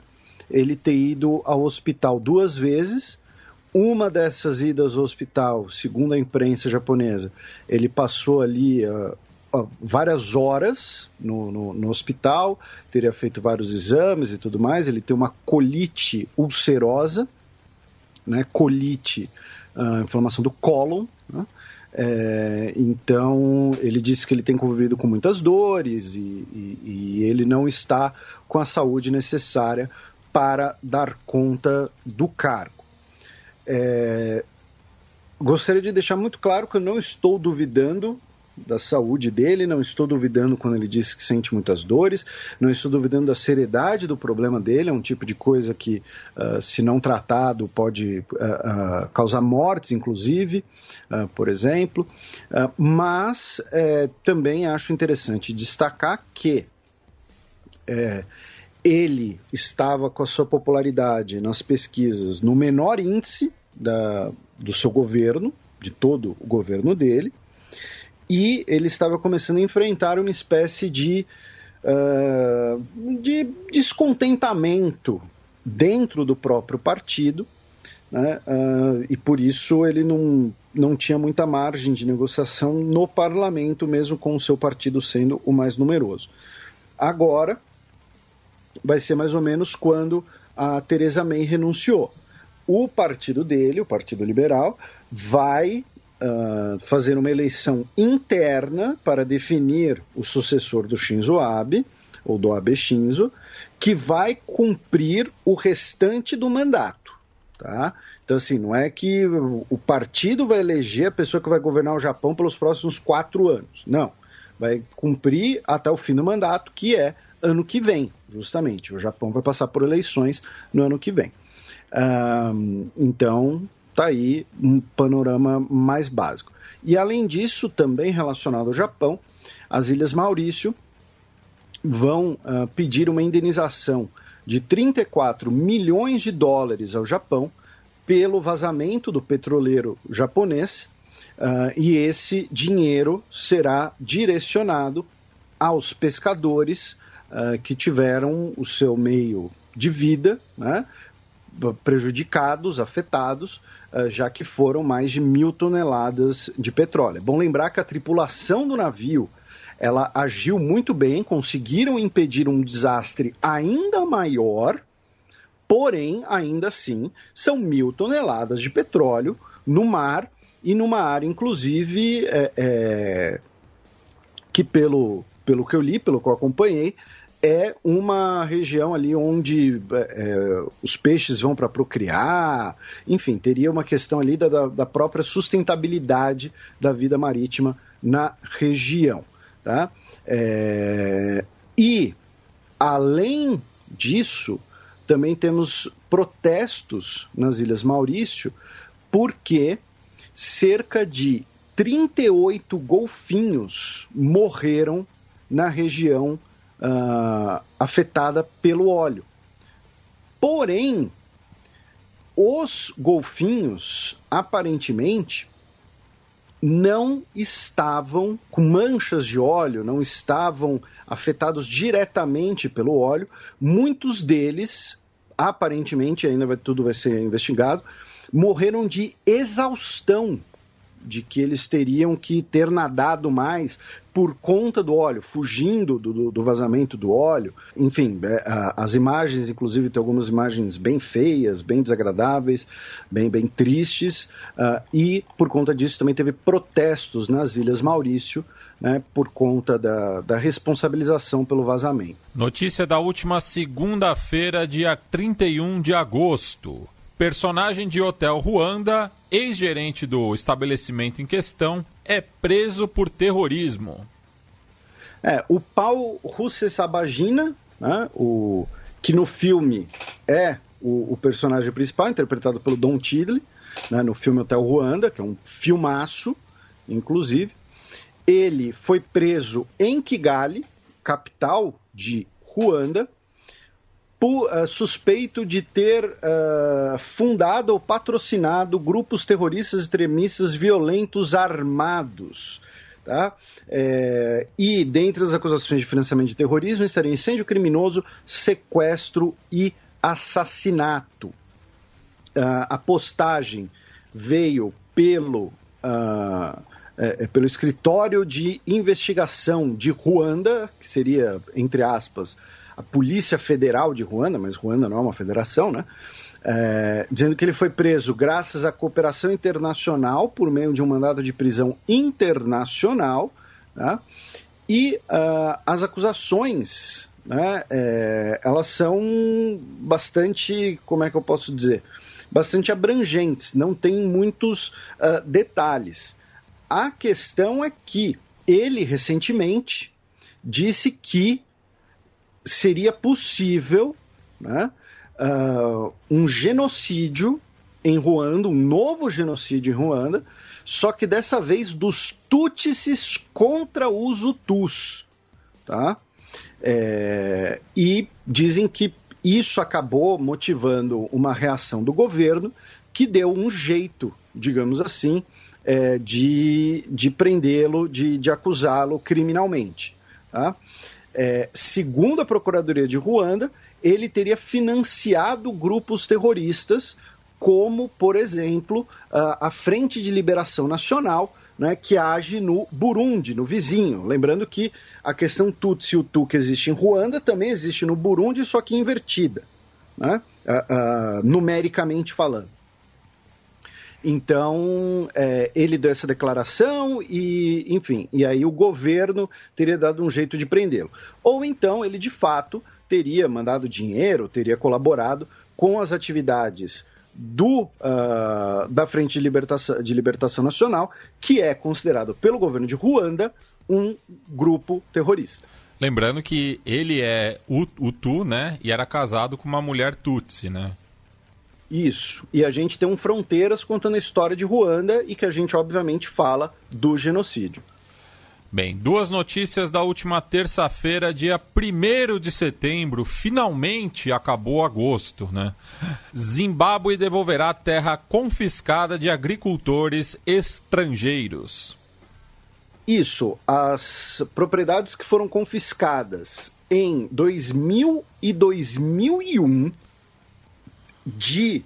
ele ter ido ao hospital 2 vezes. Uma dessas idas ao hospital, segundo a imprensa japonesa, ele passou ali várias horas no hospital, teria feito vários exames e tudo mais. Ele tem uma colite ulcerosa, né? Colite, inflamação do cólon, né? Então ele disse que ele tem convivido com muitas dores e ele não está com a saúde necessária para dar conta do cargo. Gostaria de deixar muito claro que eu não estou duvidando da saúde dele, não estou duvidando quando ele diz que sente muitas dores, não estou duvidando da seriedade do problema dele. É um tipo de coisa que, se não tratado, pode causar mortes, inclusive, por exemplo. Mas também acho interessante destacar que ele estava com a sua popularidade nas pesquisas no menor índice do seu governo, de todo o governo dele, e ele estava começando a enfrentar uma espécie de descontentamento dentro do próprio partido, né? E por isso ele não tinha muita margem de negociação no parlamento, mesmo com o seu partido sendo o mais numeroso. Agora vai ser mais ou menos quando a Theresa May renunciou. O partido dele, o Partido Liberal, vai fazer uma eleição interna para definir o sucessor do Shinzo Abe, ou do Abe Shinzo, que vai cumprir o restante do mandato. Tá? Então, assim, não é que o partido vai eleger a pessoa que vai governar o Japão pelos próximos 4 anos. Não. Vai cumprir até o fim do mandato, que é ano que vem, justamente. O Japão vai passar por eleições no ano que vem. Então, está aí um panorama mais básico. E, além disso, também relacionado ao Japão, as Ilhas Maurício vão pedir uma indenização de 34 milhões de dólares ao Japão pelo vazamento do petroleiro japonês, e esse dinheiro será direcionado aos pescadores que tiveram o seu meio de vida, né, prejudicados, afetados, já que foram mais de 1.000 toneladas de petróleo. É bom lembrar que a tripulação do navio ela agiu muito bem, conseguiram impedir um desastre ainda maior, porém, ainda assim, são 1.000 toneladas de petróleo no mar e numa área, inclusive, que pelo que eu li, pelo que eu acompanhei, é uma região ali onde os peixes vão para procriar, enfim, teria uma questão ali da própria sustentabilidade da vida marítima na região. Tá? E, além disso, também temos protestos nas Ilhas Maurício, porque cerca de 38 golfinhos morreram na região afetada pelo óleo. Porém, os golfinhos, aparentemente, não estavam com manchas de óleo, não estavam afetados diretamente pelo óleo. Muitos deles, aparentemente, tudo vai ser investigado, morreram de exaustão, de que eles teriam que ter nadado mais por conta do óleo, fugindo do vazamento do óleo. Enfim, as imagens, inclusive, tem algumas imagens bem feias, bem desagradáveis, bem tristes, e por conta disso também teve protestos nas Ilhas Maurício, né, por conta da responsabilização pelo vazamento. Notícia da última segunda-feira, dia 31 de agosto. Personagem de Hotel Ruanda, ex-gerente do estabelecimento em questão, é preso por terrorismo. O Paul Rusesabagina, né, que no filme é o personagem principal, interpretado pelo Don Cheadle, né, no filme Hotel Ruanda, que é um filmaço, inclusive. Ele foi preso em Kigali, capital de Ruanda, suspeito de ter fundado ou patrocinado grupos terroristas extremistas violentos armados. Tá? E dentre as acusações de financiamento de terrorismo estariam incêndio criminoso, sequestro e assassinato. A postagem veio pelo escritório de investigação de Ruanda, que seria, entre aspas, a Polícia Federal de Ruanda, mas Ruanda não é uma federação, né? Dizendo que ele foi preso graças à cooperação internacional por meio de um mandado de prisão internacional, né? E as acusações, né, elas são bastante, como é que eu posso dizer, bastante abrangentes, não tem muitos detalhes. A questão é que ele recentemente disse que seria possível, né, um genocídio em Ruanda, um novo genocídio em Ruanda, só que dessa vez dos Tutsis contra os Hutus. Tá? E dizem que isso acabou motivando uma reação do governo que deu um jeito, digamos assim, de prendê-lo, de acusá-lo criminalmente. Tá? Segundo a Procuradoria de Ruanda, ele teria financiado grupos terroristas, como, por exemplo, a Frente de Liberação Nacional, né, que age no Burundi, no vizinho. Lembrando que a questão Tutsi e Hutu que existe em Ruanda também existe no Burundi, só que invertida, né, numericamente falando. Então, ele deu essa declaração e, enfim, e aí o governo teria dado um jeito de prendê-lo. Ou então ele, de fato, teria mandado dinheiro, teria colaborado com as atividades da Frente de Libertação Nacional, que é considerado pelo governo de Ruanda um grupo terrorista. Lembrando que ele é Hutu, né, e era casado com uma mulher Tutsi, né? Isso. E a gente tem um Fronteiras contando a história de Ruanda e que a gente, obviamente, fala do genocídio. Bem, duas notícias da última terça-feira, dia 1º de setembro. Finalmente acabou agosto, né? Zimbábue devolverá terra confiscada de agricultores estrangeiros. Isso. As propriedades que foram confiscadas em 2000 e 2001... de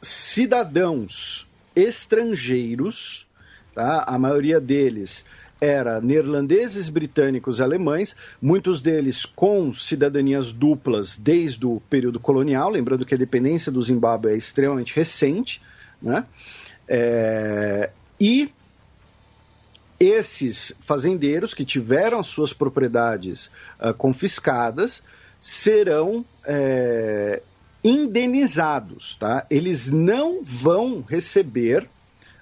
cidadãos estrangeiros, tá? A maioria deles era neerlandeses, britânicos, alemães, muitos deles com cidadanias duplas desde o período colonial, lembrando que a independência do Zimbábue é extremamente recente, né? E esses fazendeiros que tiveram suas propriedades confiscadas serão indenizados, tá? Eles não vão receber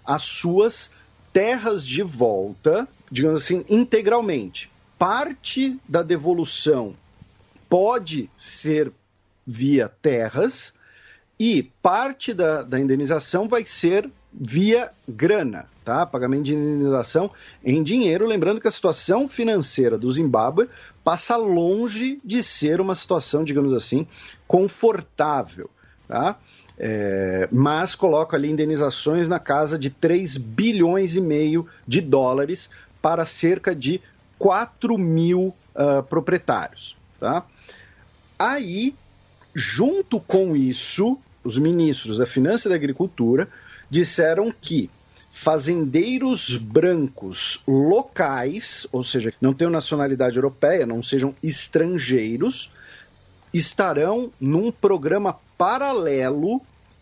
as suas terras de volta, digamos assim, integralmente. Parte da devolução pode ser via terras e parte da indenização vai ser via grana, tá? Pagamento de indenização em dinheiro, lembrando que a situação financeira do Zimbábue passa longe de ser uma situação, digamos assim, confortável, tá? Mas coloca ali indenizações na casa de 3 bilhões e meio de dólares para cerca de 4 mil proprietários, tá? Aí, junto com isso, os ministros da Finança e da Agricultura disseram que fazendeiros brancos locais, ou seja, que não tenham nacionalidade europeia, não sejam estrangeiros, estarão num programa paralelo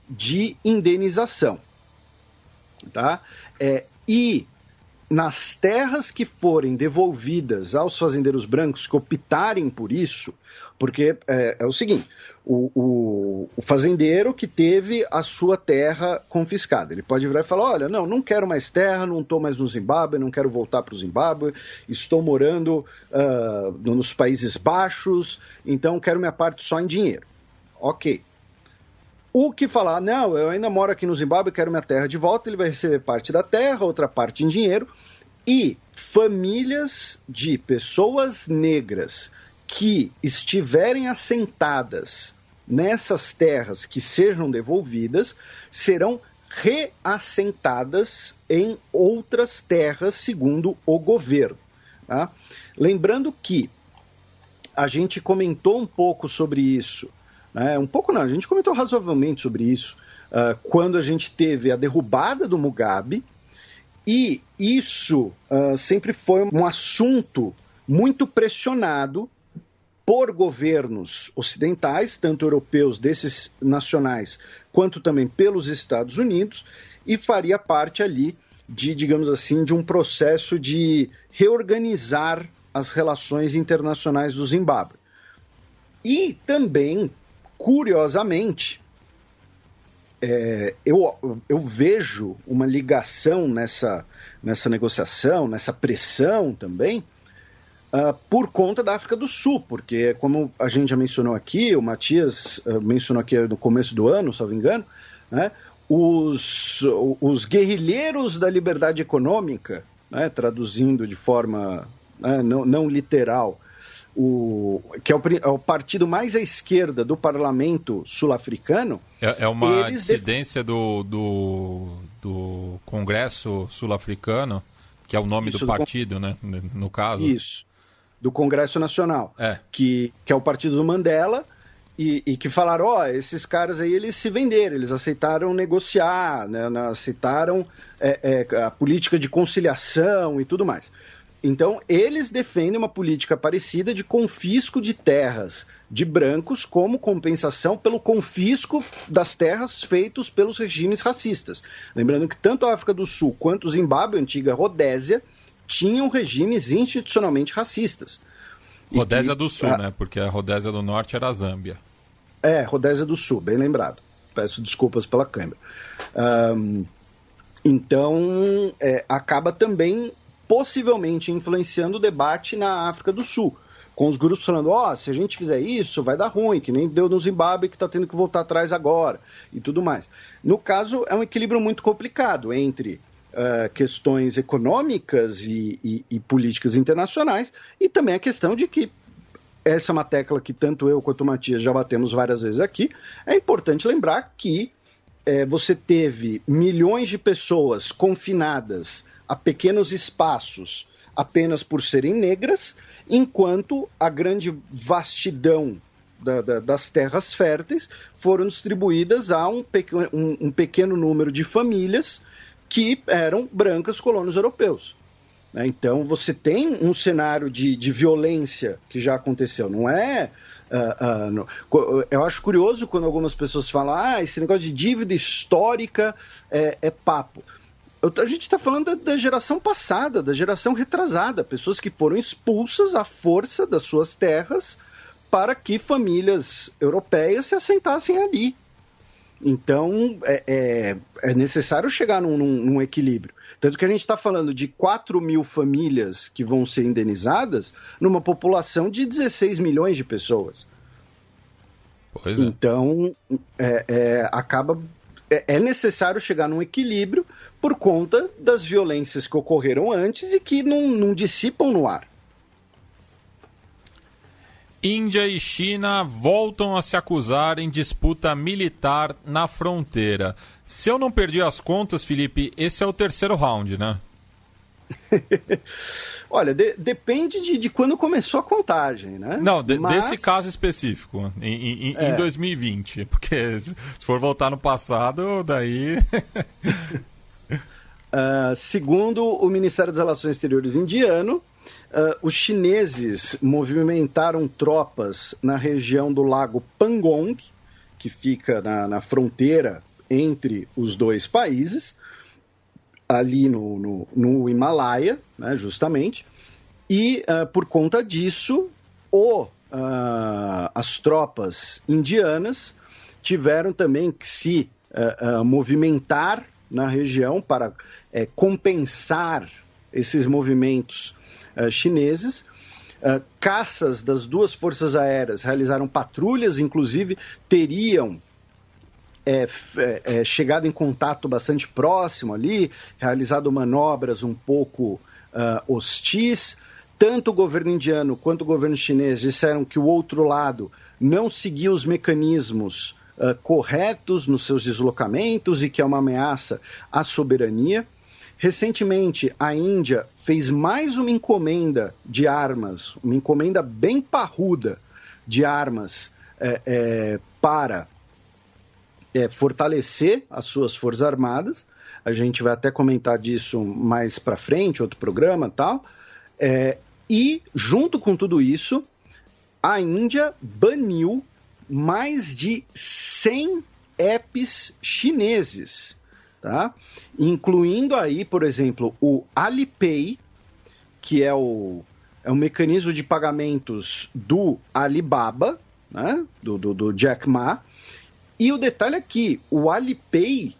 de indenização, tá? E nas terras que forem devolvidas aos fazendeiros brancos que optarem por isso, porque é o seguinte, o fazendeiro que teve a sua terra confiscada, ele pode virar e falar, olha, não quero mais terra, não estou mais no Zimbábue, não quero voltar para o Zimbábue, estou morando nos Países Baixos, então quero minha parte só em dinheiro. Ok. O que falar, não, eu ainda moro aqui no Zimbábue, quero minha terra de volta, ele vai receber parte da terra, outra parte em dinheiro, e famílias de pessoas negras que estiverem assentadas nessas terras que sejam devolvidas, serão reassentadas em outras terras, segundo o governo, tá? Lembrando que a gente comentou um pouco sobre isso, um pouco não, a gente comentou razoavelmente sobre isso quando a gente teve a derrubada do Mugabe, e isso sempre foi um assunto muito pressionado por governos ocidentais, tanto europeus, desses nacionais, quanto também pelos Estados Unidos, e faria parte ali de, digamos assim, de um processo de reorganizar as relações internacionais do Zimbábue. E também, curiosamente, eu vejo uma ligação nessa negociação, nessa pressão também, por conta da África do Sul, porque, como a gente já mencionou aqui, o Matias mencionou aqui no começo do ano, se não me engano, né, os guerrilheiros da liberdade econômica, né, traduzindo de forma não literal, que é o partido mais à esquerda do parlamento sul-africano. É uma dissidência do Congresso sul-africano, que é o nome do partido, né, no caso. Isso, do Congresso Nacional, que é o partido do Mandela, e que falaram, esses caras aí, eles se venderam, eles aceitaram negociar, né, aceitaram a política de conciliação e tudo mais. Então, eles defendem uma política parecida de confisco de terras de brancos como compensação pelo confisco das terras feitos pelos regimes racistas. Lembrando que tanto a África do Sul quanto o Zimbábue, a antiga Rodésia, tinham regimes institucionalmente racistas. Rodésia do Sul, né? Porque a Rodésia do Norte era a Zâmbia. Rodésia do Sul, bem lembrado. Peço desculpas pela câmera. Então, acaba também possivelmente influenciando o debate na África do Sul, com os grupos falando, se a gente fizer isso, vai dar ruim, que nem deu no Zimbábue, que está tendo que voltar atrás agora, e tudo mais. No caso, é um equilíbrio muito complicado entre questões econômicas e políticas internacionais, e também a questão de que, essa é uma tecla que tanto eu quanto o Matias já batemos várias vezes aqui, é importante lembrar que você teve milhões de pessoas confinadas a pequenos espaços apenas por serem negras, enquanto a grande vastidão das terras férteis foram distribuídas a um pequeno número de famílias que eram brancas colônios europeus. Então você tem um cenário de violência que já aconteceu, não é... eu acho curioso quando algumas pessoas falam esse negócio de dívida histórica é papo. A gente está falando da geração passada, da geração retrasada, pessoas que foram expulsas à força das suas terras para que famílias europeias se assentassem ali. Então, é necessário chegar num equilíbrio. Tanto que a gente está falando de 4 mil famílias que vão ser indenizadas numa população de 16 milhões de pessoas. Pois é. Então, acaba... é necessário chegar num equilíbrio por conta das violências que ocorreram antes e que não dissipam no ar. Índia e China voltam a se acusar em disputa militar na fronteira. Se eu não perdi as contas, Felipe, esse é o terceiro round, né? Olha, depende de quando começou a contagem, né? Não, desse caso específico, em 2020. Porque se for voltar no passado, daí... Segundo o Ministério das Relações Exteriores indiano, os chineses movimentaram tropas na região do lago Pangong, que fica na fronteira entre os dois países, ali no Himalaia, né, justamente, e por conta disso, as tropas indianas tiveram também que se movimentar na região para compensar esses movimentos chineses. Caças das duas forças aéreas realizaram patrulhas, inclusive teriam chegado em contato bastante próximo ali, realizado manobras um pouco hostis. Tanto o governo indiano quanto o governo chinês disseram que o outro lado não seguia os mecanismos corretos nos seus deslocamentos e que é uma ameaça à soberania. Recentemente, a Índia fez mais uma encomenda de armas, uma encomenda bem parruda de armas para fortalecer as suas forças armadas. A gente vai até comentar disso mais para frente, outro programa e tal. E, junto com tudo isso, a Índia baniu mais de 100 apps chineses, tá? Incluindo aí, por exemplo, o Alipay, que é o mecanismo de pagamentos do Alibaba, né? do Jack Ma. E o detalhe aqui, o Alipay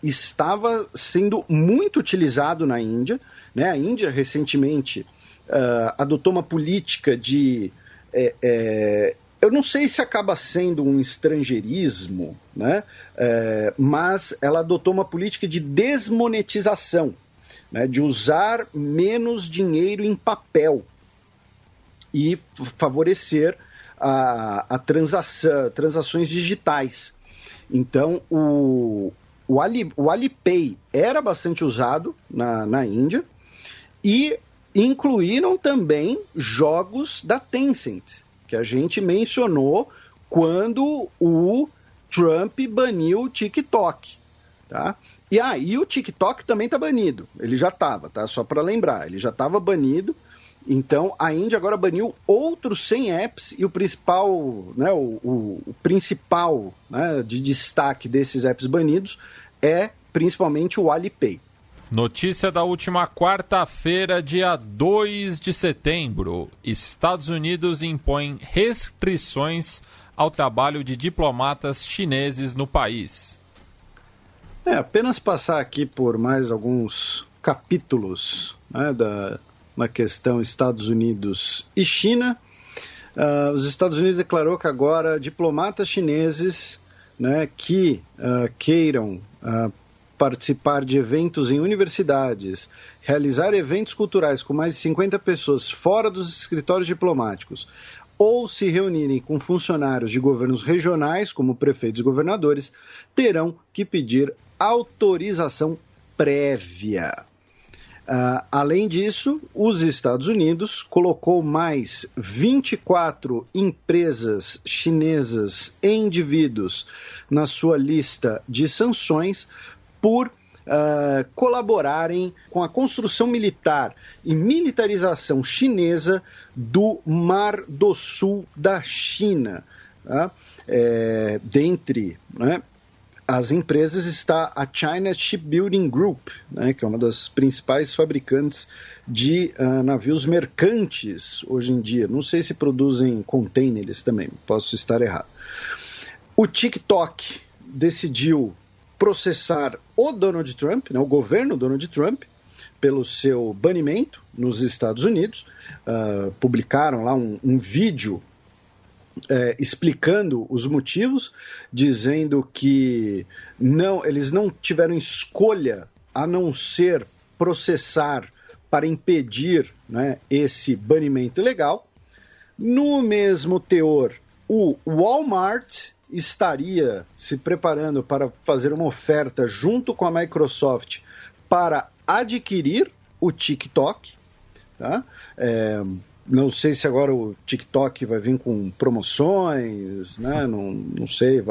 estava sendo muito utilizado na Índia, né? A Índia recentemente adotou uma política de... eu não sei se acaba sendo um estrangeirismo, né? Mas ela adotou uma política de desmonetização, né? De usar menos dinheiro em papel e favorecer transações digitais. Então, o Alipay era bastante usado na Índia e incluíram também jogos da Tencent, que a gente mencionou quando o Trump baniu o TikTok, tá? E o TikTok também está banido, ele já estava, tá? Só para lembrar, ele já estava banido. Então, a Índia agora baniu outros 100 apps e o principal, né, o principal, né, de destaque desses apps banidos é principalmente o Alipay. Notícia da última quarta-feira, dia 2 de setembro. Estados Unidos impõem restrições ao trabalho de diplomatas chineses no país. Apenas passar aqui por mais alguns capítulos, né, na questão Estados Unidos e China. Os Estados Unidos declarou que agora diplomatas chineses, né, que queiram participar de eventos em universidades, realizar eventos culturais com mais de 50 pessoas fora dos escritórios diplomáticos ou se reunirem com funcionários de governos regionais, como prefeitos e governadores, terão que pedir autorização prévia. Além disso, os Estados Unidos colocou mais 24 empresas chinesas e indivíduos na sua lista de sanções por colaborarem com a construção militar e militarização chinesa do Mar do Sul da China. Tá? Dentre, né, as empresas está a China Shipbuilding Group, né, que é uma das principais fabricantes de navios mercantes hoje em dia. Não sei se produzem containers também, posso estar errado. O TikTok decidiu processar o Donald Trump, né, o governo Donald Trump, pelo seu banimento nos Estados Unidos. Publicaram lá um vídeo explicando os motivos, dizendo que eles não tiveram escolha a não ser processar para impedir, né, esse banimento ilegal. No mesmo teor, o Walmart estaria se preparando para fazer uma oferta junto com a Microsoft para adquirir o TikTok, tá? Não sei se agora o TikTok vai vir com promoções, né? Não sei,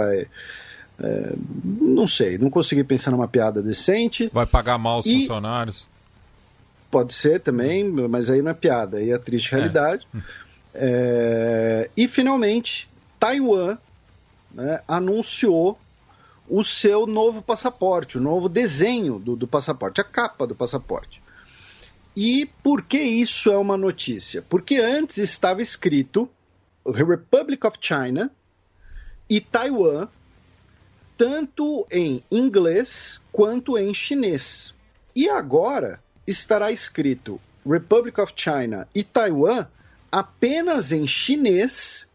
não sei, não consegui pensar numa piada decente. Vai pagar mal os funcionários? Pode ser também, mas aí não é piada, aí é a triste realidade. E finalmente, Taiwan, né, anunciou o seu novo passaporte, o novo desenho do passaporte, a capa do passaporte. E por que isso é uma notícia? Porque antes estava escrito Republic of China e Taiwan, tanto em inglês quanto em chinês. E agora estará escrito Republic of China e Taiwan apenas em chinês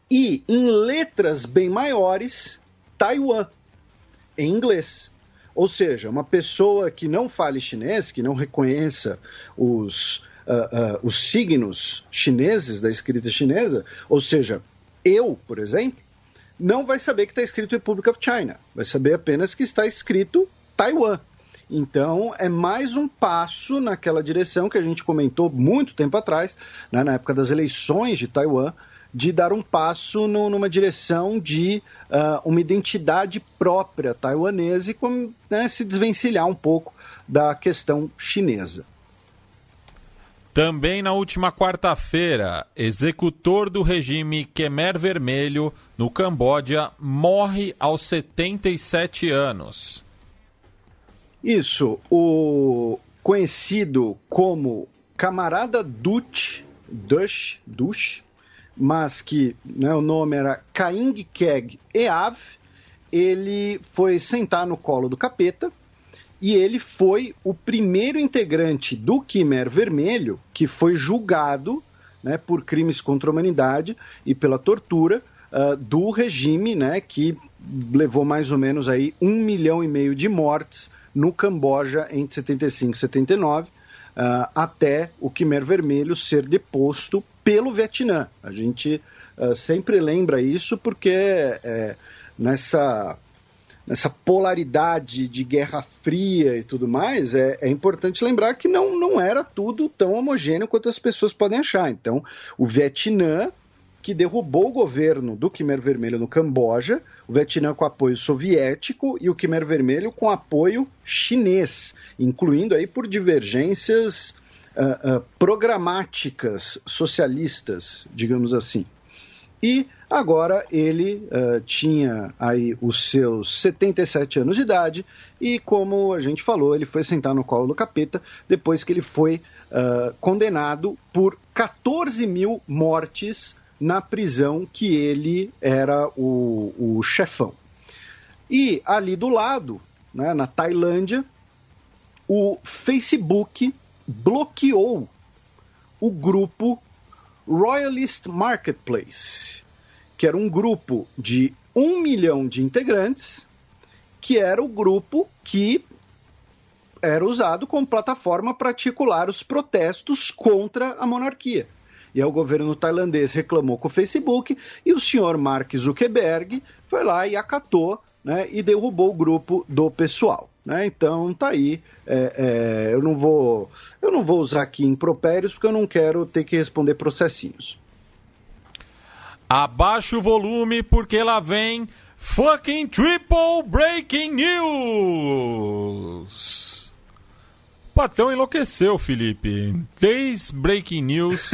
e em letras bem maiores, Taiwan, em inglês. Ou seja, uma pessoa que não fale chinês, que não reconheça os signos chineses da escrita chinesa, ou seja, eu, por exemplo, não vai saber que está escrito Republic of China, vai saber apenas que está escrito Taiwan. Então, é mais um passo naquela direção que a gente comentou muito tempo atrás, né, na época das eleições de Taiwan, de dar um passo numa direção de uma identidade própria taiwanesa e né, se desvencilhar um pouco da questão chinesa. Também na última quarta-feira, executor do regime Khmer Vermelho no Camboja morre aos 77 anos. Isso, o conhecido como Camarada Duch, mas que, né, o nome era Kaing Keg Eav, ele foi sentar no colo do capeta e ele foi o primeiro integrante do Khmer Vermelho que foi julgado, né, por crimes contra a humanidade e pela tortura do regime, né, que levou mais ou menos aí 1,5 milhão de mortes no Camboja entre 75 e 79, até o Khmer Vermelho ser deposto pelo Vietnã. A gente sempre lembra isso porque nessa polaridade de Guerra Fria e tudo mais, é importante lembrar que não era tudo tão homogêneo quanto as pessoas podem achar. Então, o Vietnã, que derrubou o governo do Khmer Vermelho no Camboja, o Vietnã com apoio soviético e o Khmer Vermelho com apoio chinês, incluindo aí por divergências programáticas socialistas, digamos assim. E agora ele tinha aí os seus 77 anos de idade e, como a gente falou, ele foi sentar no colo do capeta depois que ele foi condenado por 14 mil mortes na prisão que ele era o chefão. E ali do lado, né, na Tailândia, o Facebook bloqueou o grupo Royalist Marketplace, que era um grupo de 1 milhão de integrantes, que era o grupo que era usado como plataforma para articular os protestos contra a monarquia. E aí o governo tailandês reclamou com o Facebook e o senhor Mark Zuckerberg foi lá e acatou, né, e derrubou o grupo do pessoal. Né? Então tá aí, eu não vou usar aqui impropérios porque eu não quero ter que responder processinhos. Abaixa o volume porque lá vem fucking triple breaking news. O patrão enlouqueceu, Felipe. 3 breaking news,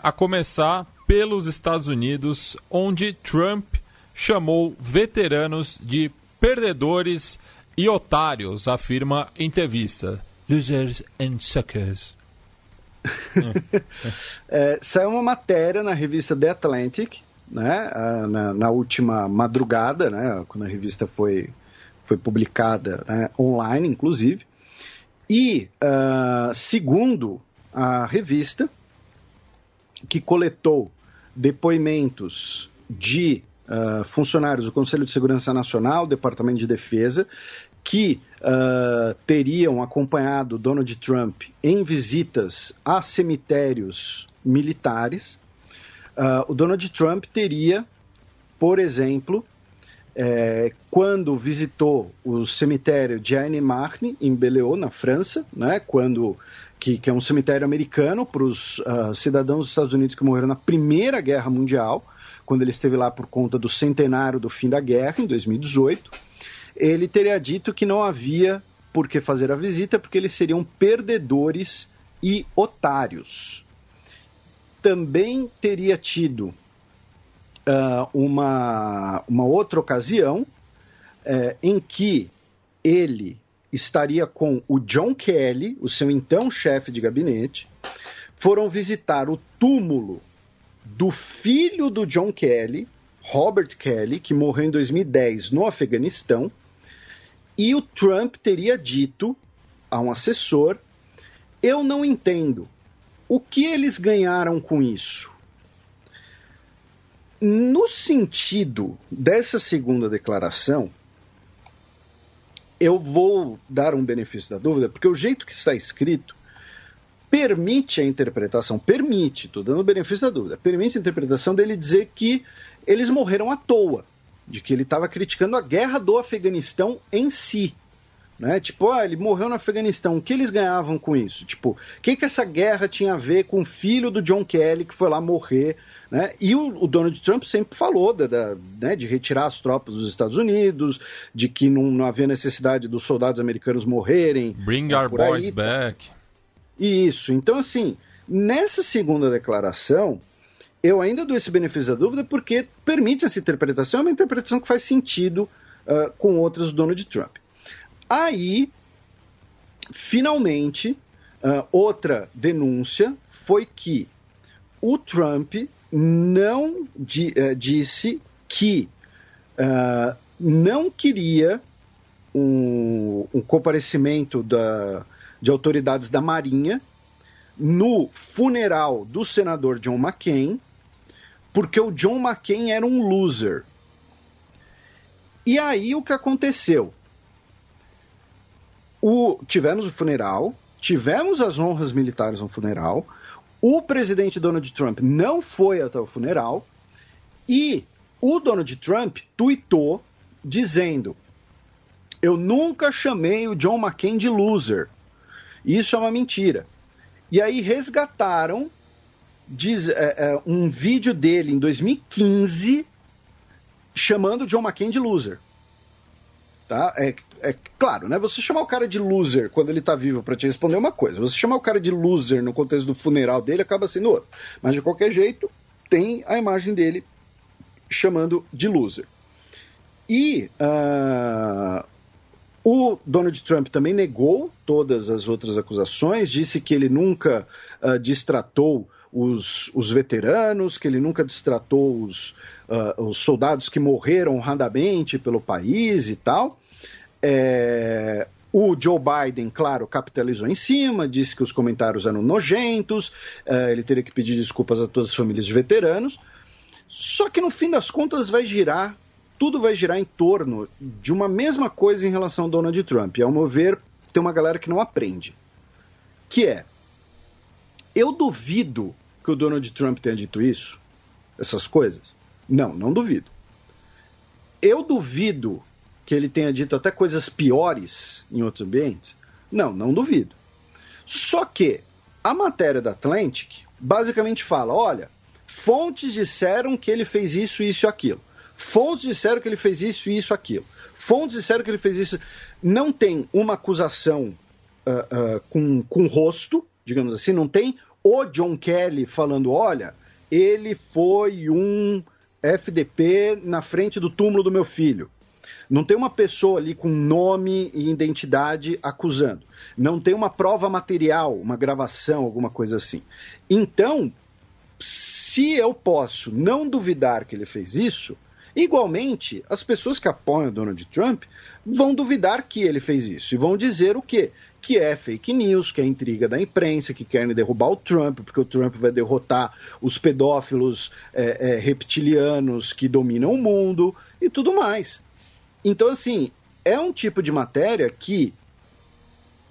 a começar pelos Estados Unidos, onde Trump chamou veteranos de perdedores e otários, afirma em entrevista. Losers and suckers. Saiu uma matéria na revista The Atlantic, né, na última madrugada, né, quando a revista foi publicada, né, online, inclusive. E, segundo a revista, que coletou depoimentos de funcionários do Conselho de Segurança Nacional, Departamento de Defesa, que teriam acompanhado Donald Trump em visitas a cemitérios militares. O Donald Trump teria, por exemplo, quando visitou o cemitério de Aine-Marne, em Belleau, na França, né, que é um cemitério americano para os cidadãos dos Estados Unidos que morreram na Primeira Guerra Mundial, quando ele esteve lá por conta do centenário do fim da guerra, em 2018, ele teria dito que não havia por que fazer a visita, porque eles seriam perdedores e otários. Também teria tido uma outra ocasião em que ele estaria com o John Kelly, o seu então chefe de gabinete, foram visitar o túmulo do filho do John Kelly, Robert Kelly, que morreu em 2010 no Afeganistão, e o Trump teria dito a um assessor: eu não entendo, o que eles ganharam com isso? No sentido dessa segunda declaração, eu vou dar um benefício da dúvida, porque o jeito que está escrito permite a interpretação, estou dando o benefício da dúvida, permite a interpretação dele dizer que eles morreram à toa, de que ele estava criticando a guerra do Afeganistão em si. Né? Tipo, ele morreu no Afeganistão, o que eles ganhavam com isso? Tipo, o que essa guerra tinha a ver com o filho do John Kelly que foi lá morrer? Né? E o Donald Trump sempre falou né, de retirar as tropas dos Estados Unidos, de que não havia necessidade dos soldados americanos morrerem. Bring our boys back. Isso. Então, assim, nessa segunda declaração, eu ainda dou esse benefício da dúvida porque permite essa interpretação, é uma interpretação que faz sentido com outras do Donald Trump. Aí, finalmente, outra denúncia foi que o Trump não disse que não queria um comparecimento de autoridades da Marinha no funeral do senador John McCain, porque o John McCain era um loser. E aí o que aconteceu? Tivemos o funeral, tivemos as honras militares no funeral, o presidente Donald Trump não foi até o funeral e o Donald Trump tuitou dizendo: eu nunca chamei o John McCain de loser. Isso é uma mentira. E aí resgataram um vídeo dele em 2015 chamando o John McCain de loser. Tá? É claro, né? Você chamar o cara de loser quando ele tá vivo para te responder é uma coisa. Você chamar o cara de loser no contexto do funeral dele acaba sendo outra. Mas de qualquer jeito, tem a imagem dele chamando de loser. E o Donald Trump também negou todas as outras acusações, disse que ele nunca destratou os veteranos, que ele nunca destratou os soldados que morreram honradamente pelo país e tal. O Joe Biden, claro, capitalizou em cima, disse que os comentários eram nojentos, ele teria que pedir desculpas a todas as famílias de veteranos. Só que no fim das contas tudo vai girar em torno de uma mesma coisa em relação ao Donald Trump. E, ao meu ver, tem uma galera que não aprende. Que é, eu duvido que o Donald Trump tenha dito isso, essas coisas. Não duvido. Eu duvido que ele tenha dito até coisas piores em outros ambientes. Não duvido. Só que a matéria da Atlantic basicamente fala, olha, fontes disseram que ele fez isso, isso e aquilo. Fontes disseram que ele fez isso, isso, aquilo. Fontes disseram que ele fez isso. Não tem uma acusação com rosto, digamos assim, não tem o John Kelly falando, olha, ele foi um FDP na frente do túmulo do meu filho. Não tem uma pessoa ali com nome e identidade acusando. Não tem uma prova material, uma gravação, alguma coisa assim. Então, se eu posso não duvidar que ele fez isso, Igualmente, as pessoas que apoiam o Donald Trump vão duvidar que ele fez isso e vão dizer o quê? Que é fake news, que é intriga da imprensa, que querem derrubar o Trump, porque o Trump vai derrotar os pedófilos reptilianos que dominam o mundo e tudo mais. Então, assim, é um tipo de matéria que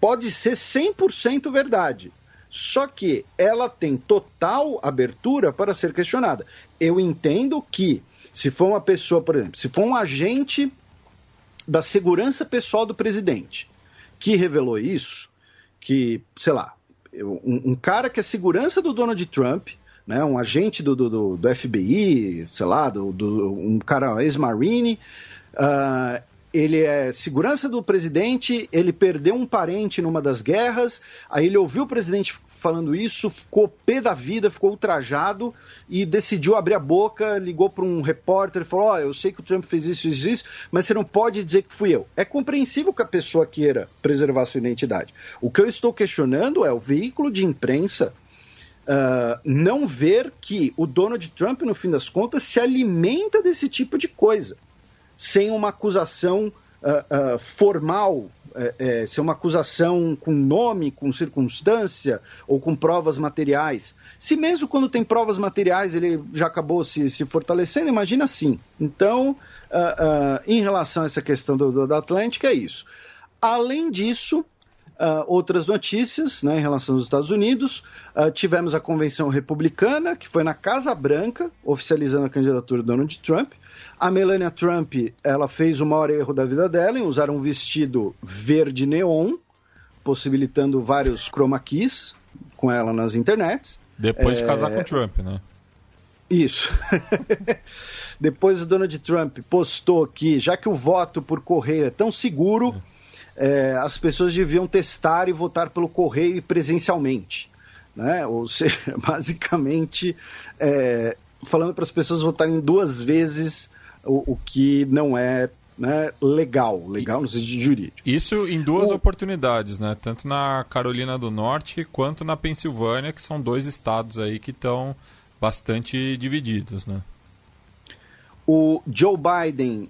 pode ser 100% verdade, só que ela tem total abertura para ser questionada. Eu entendo que, se for uma pessoa, por exemplo, se for um agente da segurança pessoal do presidente que revelou isso, que, sei lá, um cara que é segurança do Donald Trump, né, um agente do FBI, sei lá, um cara ex-marine, ele é segurança do presidente, ele perdeu um parente numa das guerras, aí ele ouviu o presidente falando isso, ficou pé da vida, ficou ultrajado e decidiu abrir a boca, ligou para um repórter e falou, eu sei que o Trump fez isso, mas você não pode dizer que fui eu. É compreensível que a pessoa queira preservar sua identidade. O que eu estou questionando é o veículo de imprensa não ver que o Donald Trump, no fim das contas, se alimenta desse tipo de coisa, sem uma acusação formal, ser uma acusação com nome, com circunstância ou com provas materiais. Se mesmo quando tem provas materiais ele já acabou se fortalecendo, imagina assim. Então, em relação a essa questão da Atlântica, é isso. Além disso, outras notícias, né, em relação aos Estados Unidos, tivemos a convenção republicana, que foi na Casa Branca, oficializando a candidatura do Donald Trump. A Melania Trump, ela fez o maior erro da vida dela em usar um vestido verde neon, possibilitando vários chroma keys com ela nas internets. Depois de casar com o Trump, né? Isso. Depois o Donald Trump postou que, já que o voto por correio é tão seguro, as pessoas deviam testar e votar pelo correio presencialmente, né? Ou seja, basicamente falando para as pessoas votarem 2 vezes o que não é, né, legal no sentido jurídico. Isso em 2 oportunidades, né? Tanto na Carolina do Norte quanto na Pensilvânia, que são 2 estados aí que estão bastante divididos, né? O Joe Biden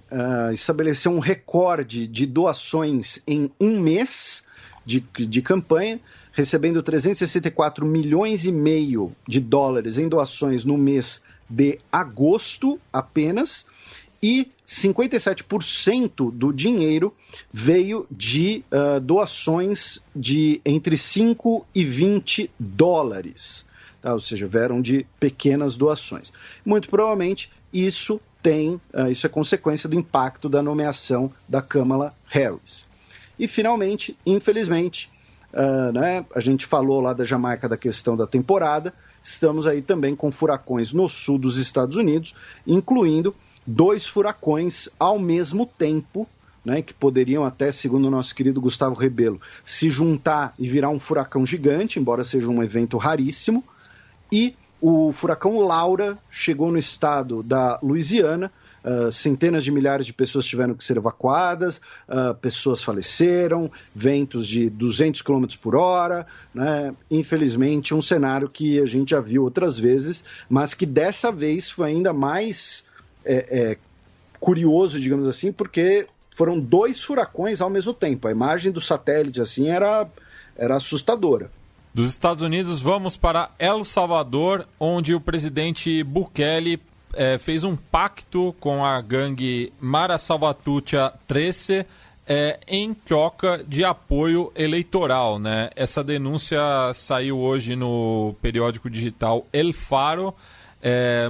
estabeleceu um recorde de doações em 1 mês de campanha, recebendo 364 milhões e meio de dólares em doações no mês de agosto apenas, e 57% do dinheiro veio de doações de entre 5 e 20 dólares, tá? Ou seja, vieram de pequenas doações. Muito provavelmente isso é consequência do impacto da nomeação da Kamala Harris. E finalmente, infelizmente, né, a gente falou lá da Jamaica da questão da temporada, estamos aí também com furacões no sul dos Estados Unidos, incluindo 2 furacões ao mesmo tempo, né, que poderiam até, segundo o nosso querido Gustavo Rebelo, se juntar e virar um furacão gigante, embora seja um evento raríssimo. E o furacão Laura chegou no estado da Louisiana, centenas de milhares de pessoas tiveram que ser evacuadas, pessoas faleceram, ventos de 200 km por hora, né? Infelizmente um cenário que a gente já viu outras vezes, mas que dessa vez foi ainda mais curioso, digamos assim, porque foram 2 furacões ao mesmo tempo. A imagem do satélite assim era assustadora. Dos Estados Unidos, vamos para El Salvador, onde o presidente Bukele fez um pacto com a gangue Mara Salvatrucha 13 em troca de apoio eleitoral, né? Essa denúncia saiu hoje no periódico digital El Faro,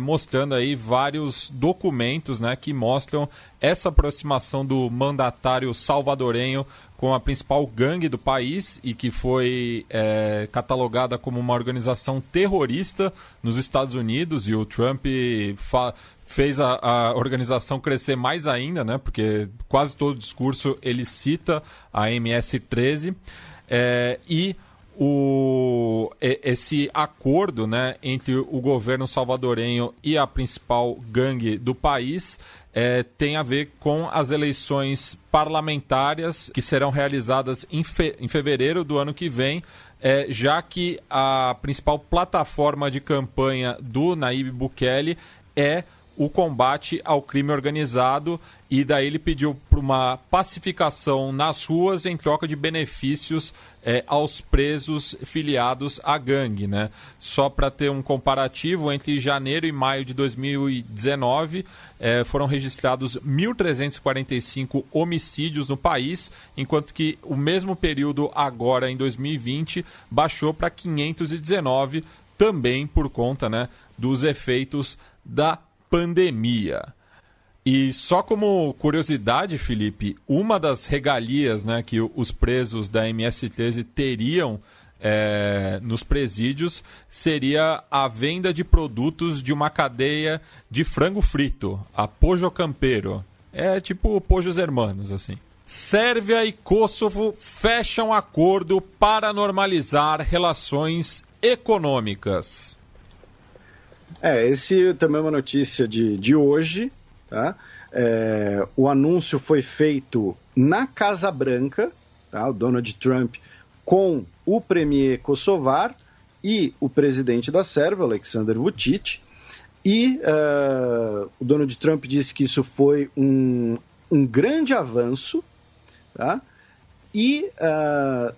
mostrando aí vários documentos, né, que mostram essa aproximação do mandatário salvadorenho com a principal gangue do país e que foi catalogada como uma organização terrorista nos Estados Unidos, e o Trump fez a organização crescer mais ainda, né, porque quase todo discurso ele cita a MS-13, esse acordo, né, entre o governo salvadorenho e a principal gangue do país tem a ver com as eleições parlamentares que serão realizadas em fevereiro do ano que vem, já que a principal plataforma de campanha do Nayib Bukele é o combate ao crime organizado, e daí ele pediu por uma pacificação nas ruas em troca de benefícios aos presos filiados à gangue, né? Só para ter um comparativo, entre janeiro e maio de 2019 foram registrados 1.345 homicídios no país, enquanto que o mesmo período agora em 2020 baixou para 519, também por conta, né, dos efeitos da pandemia. E só como curiosidade, Felipe, uma das regalias, né, que os presos da MS-13 teriam nos presídios seria a venda de produtos de uma cadeia de frango frito, a Pollo Campero. É tipo Pojos Hermanos, assim. Sérvia e Kosovo fecham acordo para normalizar relações econômicas. Esse também é uma notícia de hoje, tá? O anúncio foi feito na Casa Branca, tá? O Donald Trump com o premier kosovar e o presidente da Sérvia, Aleksandar Vučić, e o Donald Trump disse que isso foi um grande avanço, tá? E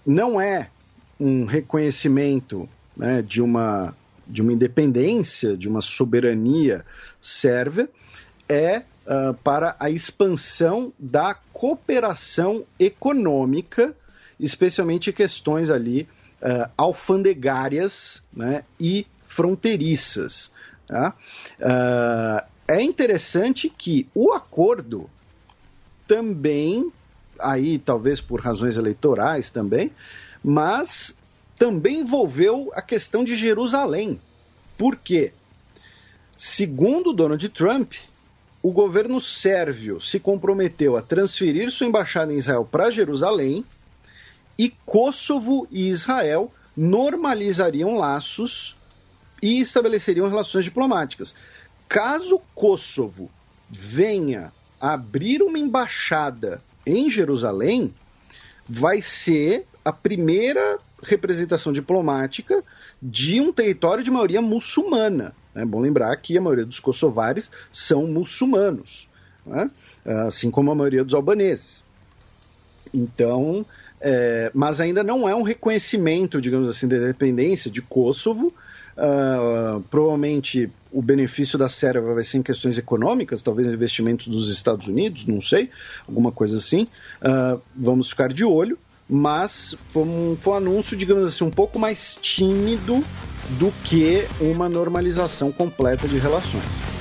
não é um reconhecimento, né, de uma independência, de uma soberania sérvia, para a expansão da cooperação econômica, especialmente questões ali alfandegárias, né, e fronteiriças. Tá? É interessante que o acordo também, aí talvez por razões eleitorais também, mas também envolveu a questão de Jerusalém. Por quê? Segundo Donald Trump, o governo sérvio se comprometeu a transferir sua embaixada em Israel para Jerusalém, e Kosovo e Israel normalizariam laços e estabeleceriam relações diplomáticas. Caso Kosovo venha a abrir uma embaixada em Jerusalém, vai ser a primeira representação diplomática de um território de maioria muçulmana. É bom lembrar que a maioria dos kosovares são muçulmanos, né? Assim como a maioria dos albaneses. Então, mas ainda não é um reconhecimento, digamos assim, da independência de Kosovo. Provavelmente o benefício da Sérvia vai ser em questões econômicas, talvez investimentos dos Estados Unidos, não sei, alguma coisa assim. Vamos ficar de olho, mas foi um anúncio, digamos assim, um pouco mais tímido do que uma normalização completa de relações.